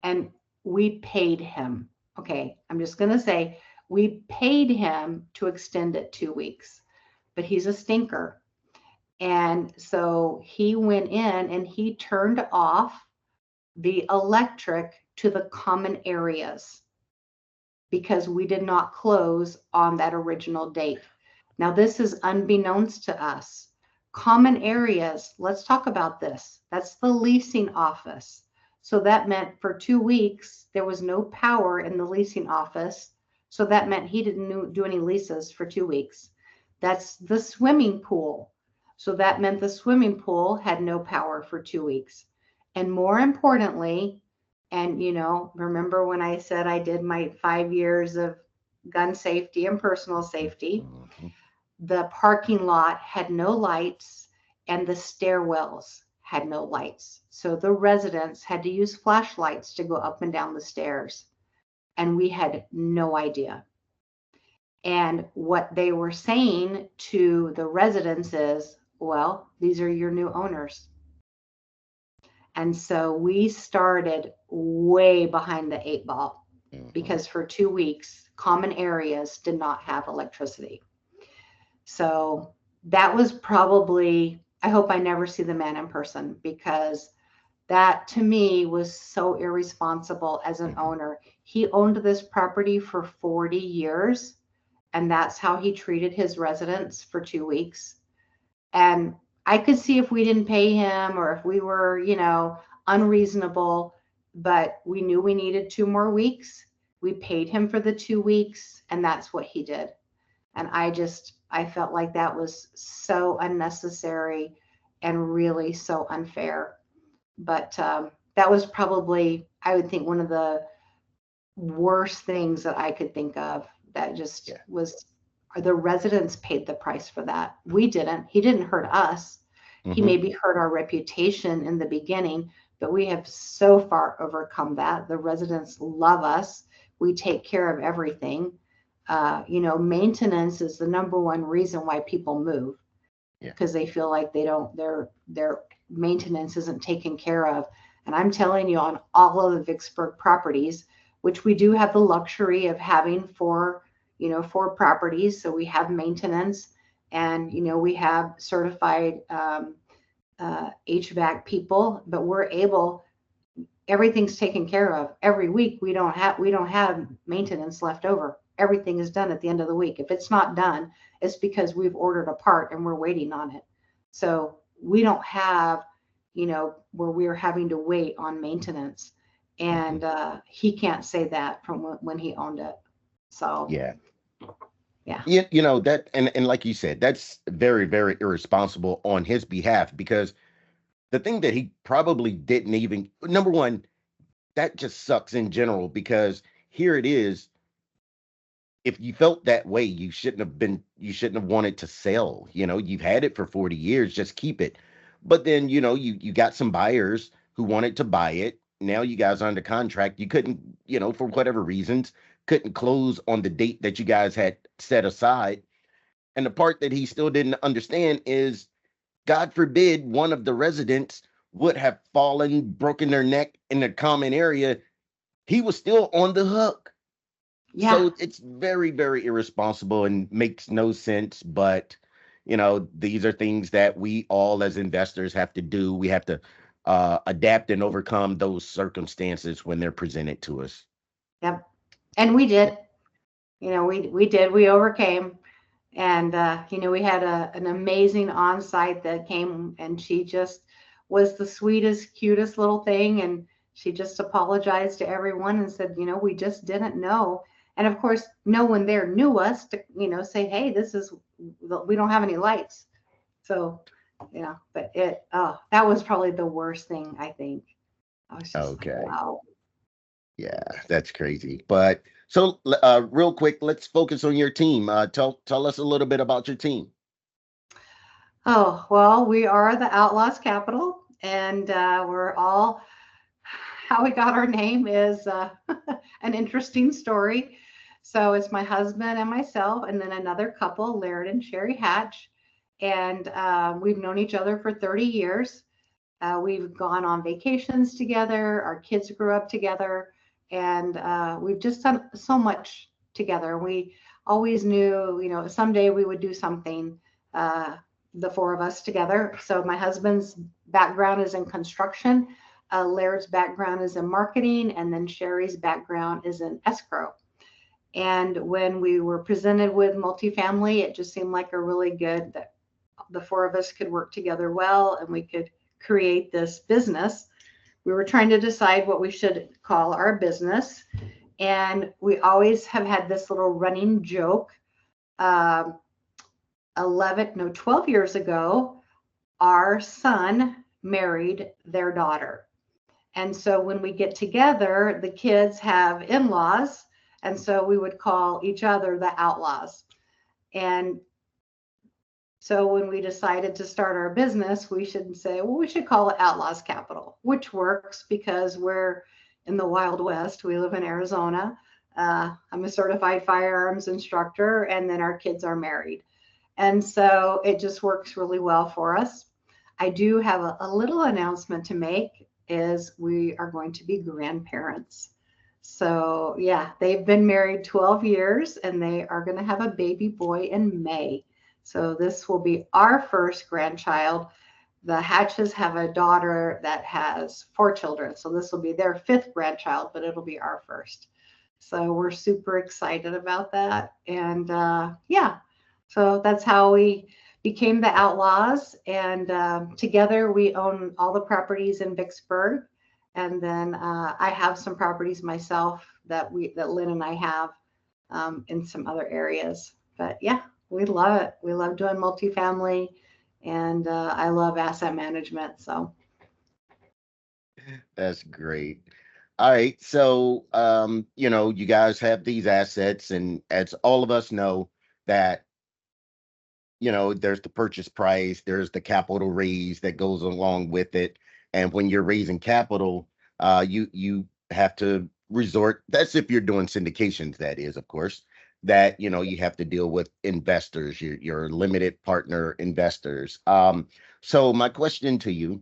and we paid him. Okay, I'm just going to say we paid him to extend it 2 weeks, but he's a stinker. And so he went in and he turned off the electric to the common areas because we did not close on that original date. Now, this is unbeknownst to us. Common areas, let's talk about this. That's the leasing office. So that meant for 2 weeks, there was no power in the leasing office. So that meant he didn't do any leases for 2 weeks. That's the swimming pool. So that meant the swimming pool had no power for 2 weeks. And more importantly, and remember when I said I did my 5 years of gun safety and personal safety, Mhm. the parking lot had no lights and the stairwells had no lights. So the residents had to use flashlights to go up and down the stairs. And we had no idea. And what they were saying to the residents is, well, these are your new owners. And so we started way behind the 8 ball because for 2 weeks, common areas did not have electricity. So that was probably, I hope I never see the man in person, because that to me was so irresponsible as an owner. He owned this property for 40 years, and that's how he treated his residents for 2 weeks. And I could see if we didn't pay him or if we were, unreasonable, but we knew we needed 2 more weeks. We paid him for the 2 weeks, and that's what he did. And I felt like that was so unnecessary and really so unfair. But that was probably, I would think, one of the worst things that I could think of. That just Yeah. was, the residents paid the price for that. We didn't. He didn't hurt us. He Mm-hmm. maybe hurt our reputation in the beginning, but we have so far overcome that. The residents love us. We take care of everything. Maintenance is the number one reason why people move, Yeah. because they feel like their maintenance isn't taken care of. And I'm telling you, on all of the Vicksburg properties, which we do have the luxury of having four properties, so we have maintenance, and we have certified HVAC people, but everything's taken care of every week. We don't have maintenance left over. Everything is done at the end of the week. If it's not done, it's because we've ordered a part and we're waiting on it. So we don't have, where we're having to wait on maintenance. And he can't say that from when he owned it. So Yeah. yeah. That, and like you said, that's very, very irresponsible on his behalf, because the thing that he probably didn't even, number one, that just sucks in general, because here it is. If you felt that way, you shouldn't have wanted to sell. You've had it for 40 years, just keep it. But then, you got some buyers who wanted to buy it. Now you guys are under contract. You couldn't, for whatever reasons, couldn't close on the date that you guys had set aside. And the part that he still didn't understand is, God forbid, one of the residents would have fallen, broken their neck in the common area. He was still on the hook. Yeah. So it's very, very irresponsible and makes no sense. But, these are things that we all as investors have to do. We have to adapt and overcome those circumstances when they're presented to us. Yep. And we did. We overcame. And, we had an amazing on-site that came, and she just was the sweetest, cutest little thing. And she just apologized to everyone and said, we just didn't know. And of course, no one there knew us to, say, hey, we don't have any lights. So, but that was probably the worst thing, I think. I was just Okay. like, wow. Yeah, that's crazy. But so real quick, let's focus on your team. Tell us a little bit about your team. Oh, well, we are the Outlaws Capital, and we're all, how we got our name is an interesting story. So it's my husband and myself, and then another couple, Laird and Sherry Hatch. And we've known each other for 30 years. We've gone on vacations together. Our kids grew up together, and we've just done so much together. We always knew, someday we would do something, the four of us together. So my husband's background is in construction. Laird's background is in marketing, and then Sherry's background is in escrow. And when we were presented with multifamily, it just seemed like a really good, that the four of us could work together well, and we could create this business. We were trying to decide what we should call our business. And we always have had this little running joke. 12 years ago, our son married their daughter. And so when we get together, the kids have in-laws. And so we would call each other the Outlaws. And so when we decided to start our business, we should say, well, we should call it Outlaws Capital, which works because we're in the Wild West. We live in Arizona. I'm a certified firearms instructor, and then our kids are married. And so it just works really well for us. I do have a little announcement to make, is we are going to be grandparents. So yeah, they've been married 12 years, and they are going to have a baby boy in May. So this will be our first grandchild. The Hatches have a daughter that has 4 children. So this will be their 5th grandchild, but it'll be our first. So we're super excited about that. And yeah, so that's how we became the Outlaws. And together we own all the properties in Vicksburg. And then I have some properties myself that Lynn and I have in some other areas. But yeah, we love it. We love doing multifamily, and I love asset management. So That's great. All right. So, you guys have these assets, and as all of us know, that, there's the purchase price, there's the capital raise that goes along with it. And when you're raising capital, you have to resort, that's if you're doing syndications, that is, of course, that, you have to deal with investors, your limited partner investors. So my question to you,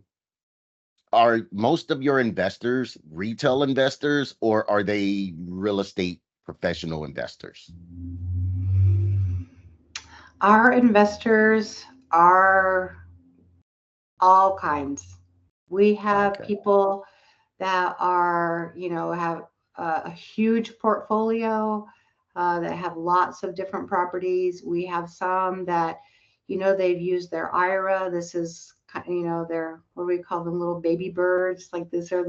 are most of your investors retail investors, or are they real estate professional investors? Our investors are all kinds. We have Okay. people that are, have a huge portfolio, that have lots of different properties. We have some that, they've used their IRA. This is, their, what do we call them, little baby birds? Like these are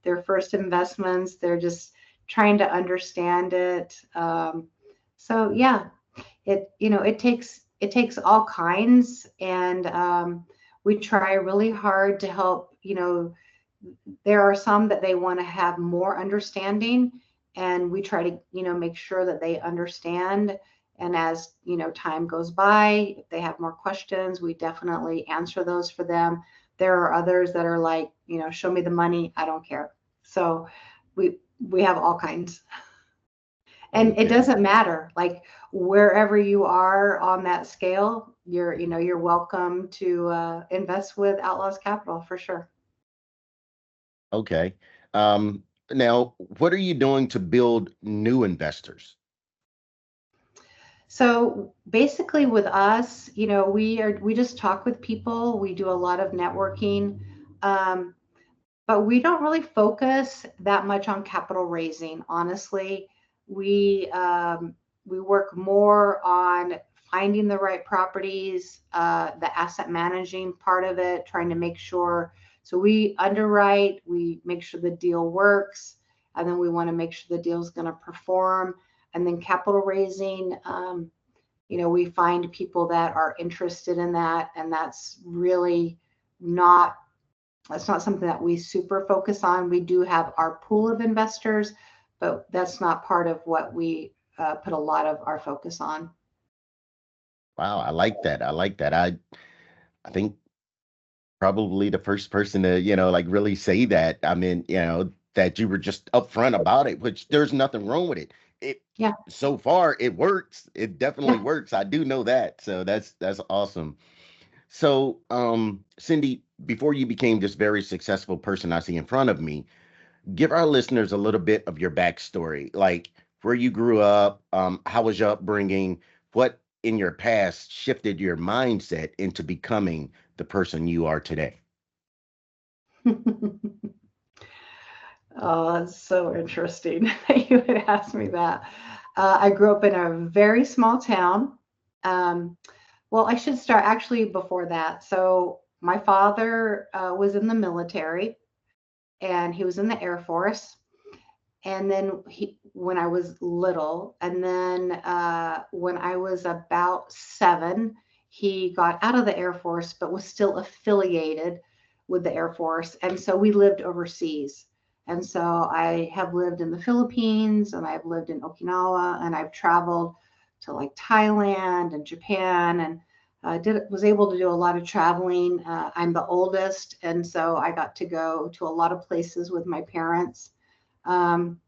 their first investments. They're just trying to understand it. So yeah, it takes all kinds, and we try really hard to help. There are some that they want to have more understanding, and we try to make sure that they understand. And as time goes by, if they have more questions, we definitely answer those for them. There are others that are like, show me the money, I don't care. So we have all kinds. And it Okay. doesn't matter, like wherever you are on that scale, you're welcome to invest with Outlaws Capital for sure. Okay. Now, what are you doing to build new investors? So basically with us, we just talk with people. We do a lot of networking. Um, but we don't really focus that much on capital raising. Honestly, we work more on finding the right properties, the asset managing part of it, trying to make sure. So we underwrite, we make sure the deal works, and then we want to make sure the deal is going to perform. And then capital raising, we find people that are interested in that, and not that's not something that we super focus on. We do have our pool of investors, but that's not part of what we put a lot of our focus on. Wow, I like that. I like that. I think probably the first person to, like really say that. I mean, that you were just upfront about it, which there's nothing wrong with it. It Yeah, so far it works. It definitely yeah. works. I do know that. So that's awesome. So, Cyndee, before you became this very successful person I see in front of me, give our listeners a little bit of your backstory, like where you grew up, how was your upbringing, what in your past shifted your mindset into becoming the person you are today. Oh, that's so interesting that you would ask me that. I grew up in a very small town. Um, well, I should start actually before that. So my father was in the military, and he was in the Air Force. And then when I was little, and then when I was about 7, he got out of the Air Force, but was still affiliated with the Air Force. And so we lived overseas. And so I have lived in the Philippines, and I've lived in Okinawa, and I've traveled to like Thailand and Japan, and was able to do a lot of traveling. I'm the oldest, and so I got to go to a lot of places with my parents. Um,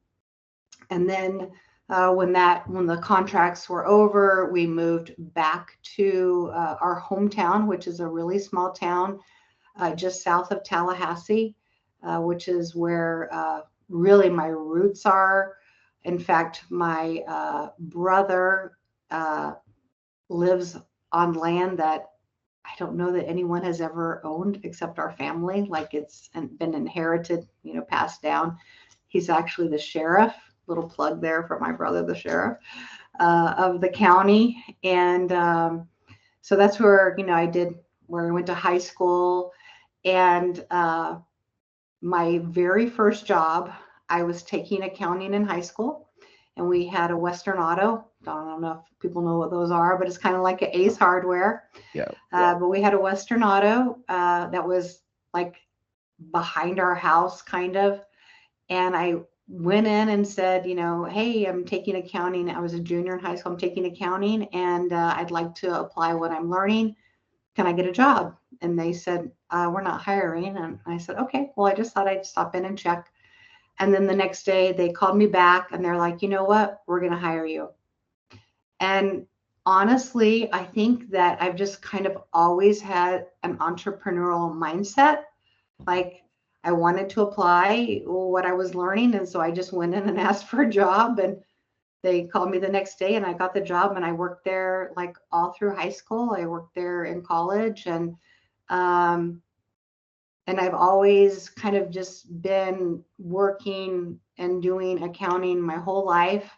and then when the contracts were over, we moved back to our hometown, which is a really small town just south of Tallahassee, which is where really my roots are. In fact, my brother lives on land that I don't know that anyone has ever owned except our family. Like it's been inherited, passed down. He's actually the sheriff. Little plug there for my brother, the sheriff of the county. And so that's where, where I went to high school. And my very first job, I was taking accounting in high school, and we had a Western Auto. I don't know if people know what those are, but it's kind of like an Ace Hardware. Yeah. But we had a Western Auto that was like behind our house, kind of. And I went in and said, hey, I'm taking accounting. I was a junior in high school. I'm taking accounting, and I'd like to apply what I'm learning. Can I get a job? And they said, we're not hiring. And I said, okay, well, I just thought I'd stop in and check. And then the next day they called me back and they're like, you know what? We're going to hire you. And honestly, I think that I've just kind of always had an entrepreneurial mindset. Like, I wanted to apply what I was learning. And so I just went in and asked for a job, and they called me the next day and I got the job, and I worked there like all through high school. I worked there in college, and I've always kind of just been working and doing accounting my whole life.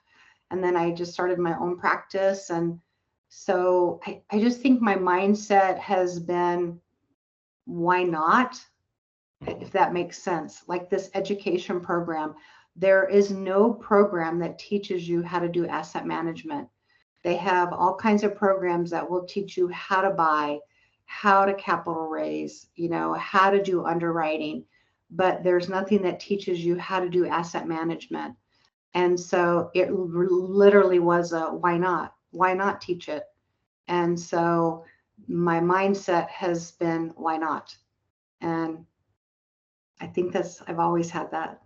And then I just started my own practice. And so I just think my mindset has been, why not? If that makes sense. Like this education program, there is no program that teaches you how to do asset management. They have all kinds of programs that will teach you how to buy, how to capital raise, how to do underwriting, but there's nothing that teaches you how to do asset management. And so it literally was a why not? Why not teach it? And so my mindset has been, why not? And I think I've always had that.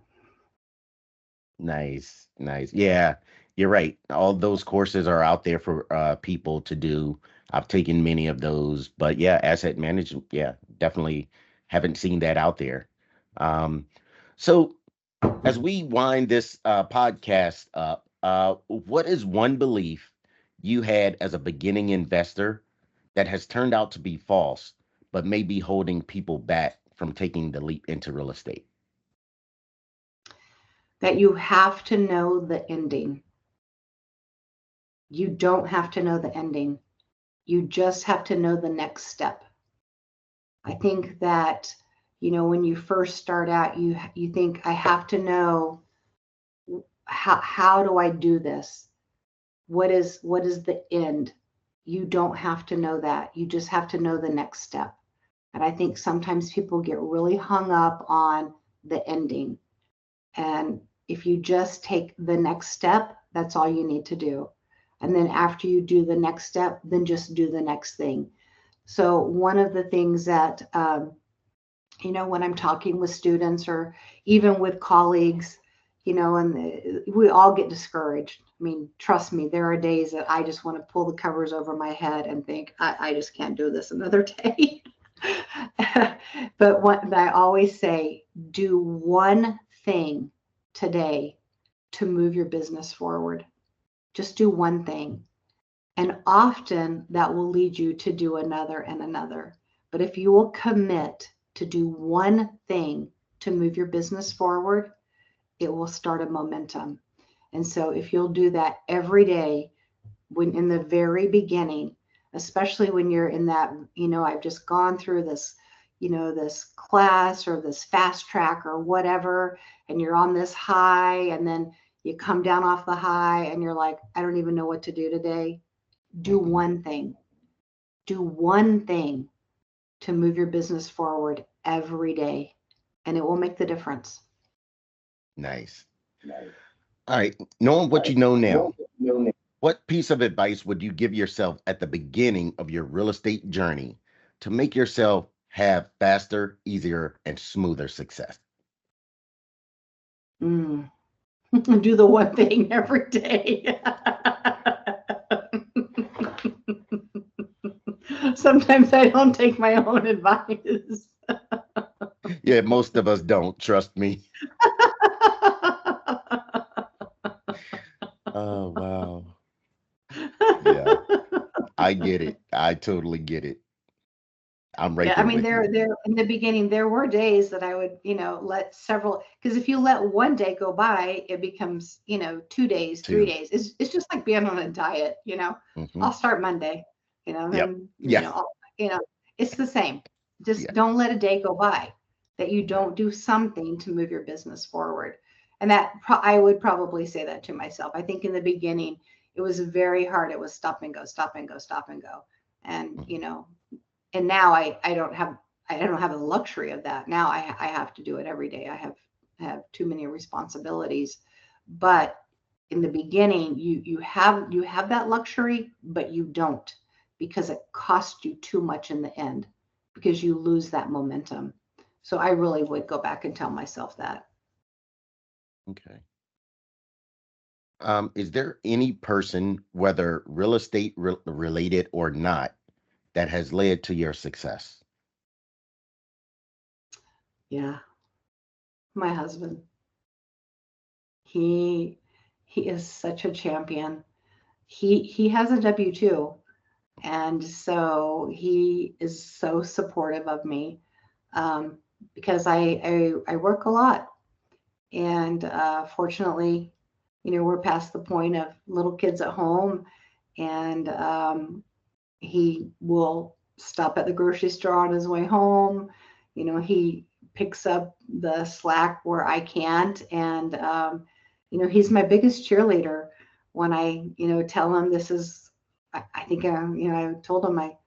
Nice, nice. Yeah, you're right. All those courses are out there for people to do. I've taken many of those, but yeah, asset management, yeah, definitely haven't seen that out there. Um, so as we wind this podcast up, what is one belief you had as a beginning investor that has turned out to be false, but may be holding people back from taking the leap into real estate? That you have to know the ending. You don't have to know the ending. You just have to know the next step. I think that, when you first start out, you think, I have to know, how do I do this? What is the end? You don't have to know that. You just have to know the next step. And I think sometimes people get really hung up on the ending. And if you just take the next step, that's all you need to do. And then after you do the next step, then just do the next thing. So one of the things that, when I'm talking with students or even with colleagues, and we all get discouraged. I mean, trust me, there are days that I just want to pull the covers over my head and think, I just can't do this another day. But what I always say, do one thing today to move your business forward. Just do one thing. And often that will lead you to do another and another. But if you will commit to do one thing to move your business forward, it will start a momentum. And so if you'll do that every day, when in the very beginning, especially when you're in that, I've just gone through this, this class or this fast track or whatever, and you're on this high, and then you come down off the high and you're like, I don't even know what to do today. Do one thing. Do one thing to move your business forward every day, and it will make the difference. Nice. All right. Knowing what you know now, what piece of advice would you give yourself at the beginning of your real estate journey to make yourself have faster, easier, and smoother success? Do the one thing every day. Sometimes I don't take my own advice. Yeah, most of us don't, trust me. Oh, wow. Yeah, I get it. I totally get it. I'm right Yeah, I there mean, with there you. in the beginning, there were days that I would, let several, because if you let one day go by, it becomes, 2 days, 2. 3 days. It's just like being on a diet, Mm-hmm. I'll start Monday, Yep. then, Yeah. it's the same. Just Yeah. don't let a day go by that you don't do something to move your business forward. And that I would probably say that to myself. I think in the beginning, it was very hard. It was stop and go, stop and go, stop and go. And, and now I don't have the luxury of that. Now I have to do it every day. I have have too many responsibilities. But in the beginning, you have that luxury, but you don't, because it costs you too much in the end, because you lose that momentum. So I really would go back and tell myself that. Okay. Is there any person, whether real estate related or not, that has led to your success? Yeah, my husband. He is such a champion. He has a W-2, and so he is so supportive of me, because I work a lot, and fortunately, we're past the point of little kids at home, and he will stop at the grocery store on his way home. He picks up the slack where I can't, and he's my biggest cheerleader. When I tell him this is, I think I told him I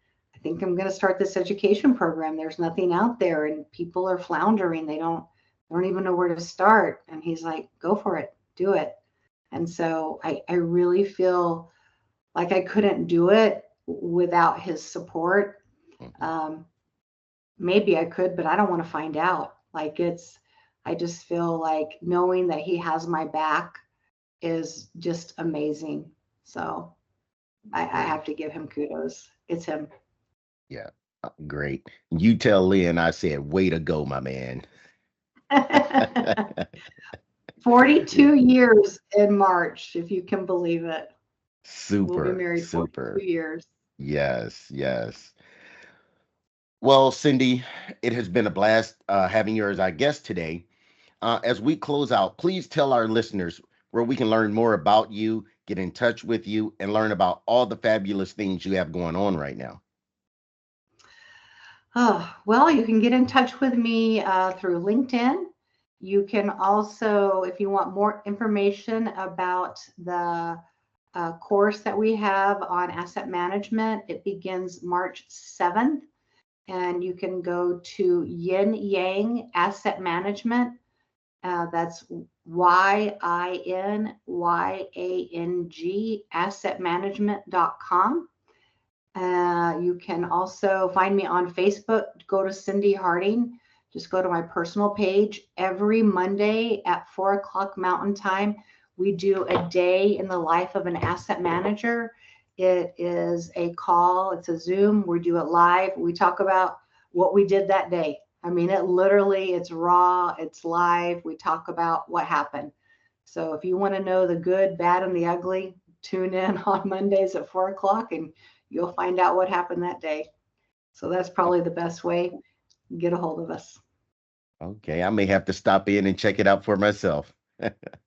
think I'm going to start this education program. There's nothing out there, and people are floundering. They don't even know where to start. And he's like, go for it, do it. And so I really feel like I couldn't do it without his support. Maybe I could, but I don't want to find out. I just feel like knowing that he has my back is just amazing. So I have to give him kudos. It's him. Yeah, great. You tell Lynn I said, way to go, my man. 42 years in March, if you can believe it. Super. We'll be married super. 42 years. Yes, yes. Well, Cyndee, it has been a blast having you as our guest today. As we close out, please tell our listeners where we can learn more about you, get in touch with you, and learn about all the fabulous things you have going on right now. Oh, well, you can get in touch with me through LinkedIn. You can also, if you want more information about the course that we have on asset management, it begins March 7th. And you can go to Yin Yang Asset Management. That's YINYANG assetmanagement.com. You can also find me on Facebook. Go to Cyndee Harding. Just go to my personal page. Every Monday at 4 o'clock Mountain Time, we do a day in the life of an asset manager. It is a call. It's a Zoom. We do it live. We talk about what we did that day. I mean, it's raw. It's live. We talk about what happened. So if you want to know the good, bad, and the ugly, tune in on Mondays at 4 o'clock and you'll find out what happened that day. So that's probably the best way to get a hold of us. Okay, I may have to stop in and check it out for myself.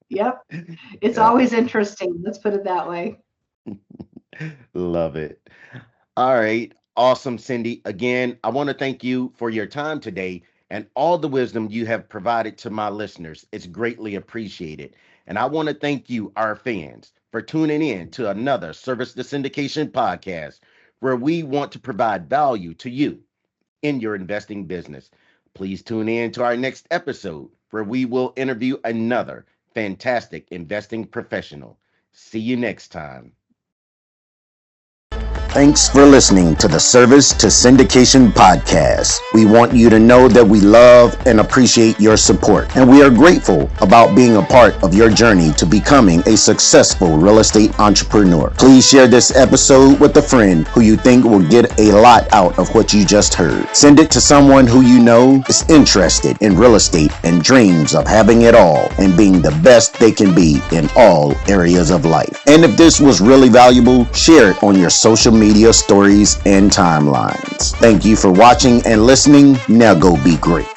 Yep. It's always interesting. Let's put it that way. Love it. All right. Awesome, Cyndee. Again, I want to thank you for your time today and all the wisdom you have provided to my listeners. It's greatly appreciated. And I want to thank you, our fans, for tuning in to another Service to Syndication podcast, where we want to provide value to you in your investing business. Please tune in to our next episode, where we will interview another fantastic investing professional. See you next time. Thanks for listening to the Service to Syndication Podcast. We want you to know that we love and appreciate your support, and we are grateful about being a part of your journey to becoming a successful real estate entrepreneur. Please share this episode with a friend who you think will get a lot out of what you just heard. Send it to someone who you know is interested in real estate and dreams of having it all and being the best they can be in all areas of life. And if this was really valuable, share it on your social media stories and timelines. Thank you for watching and listening. Now go be great.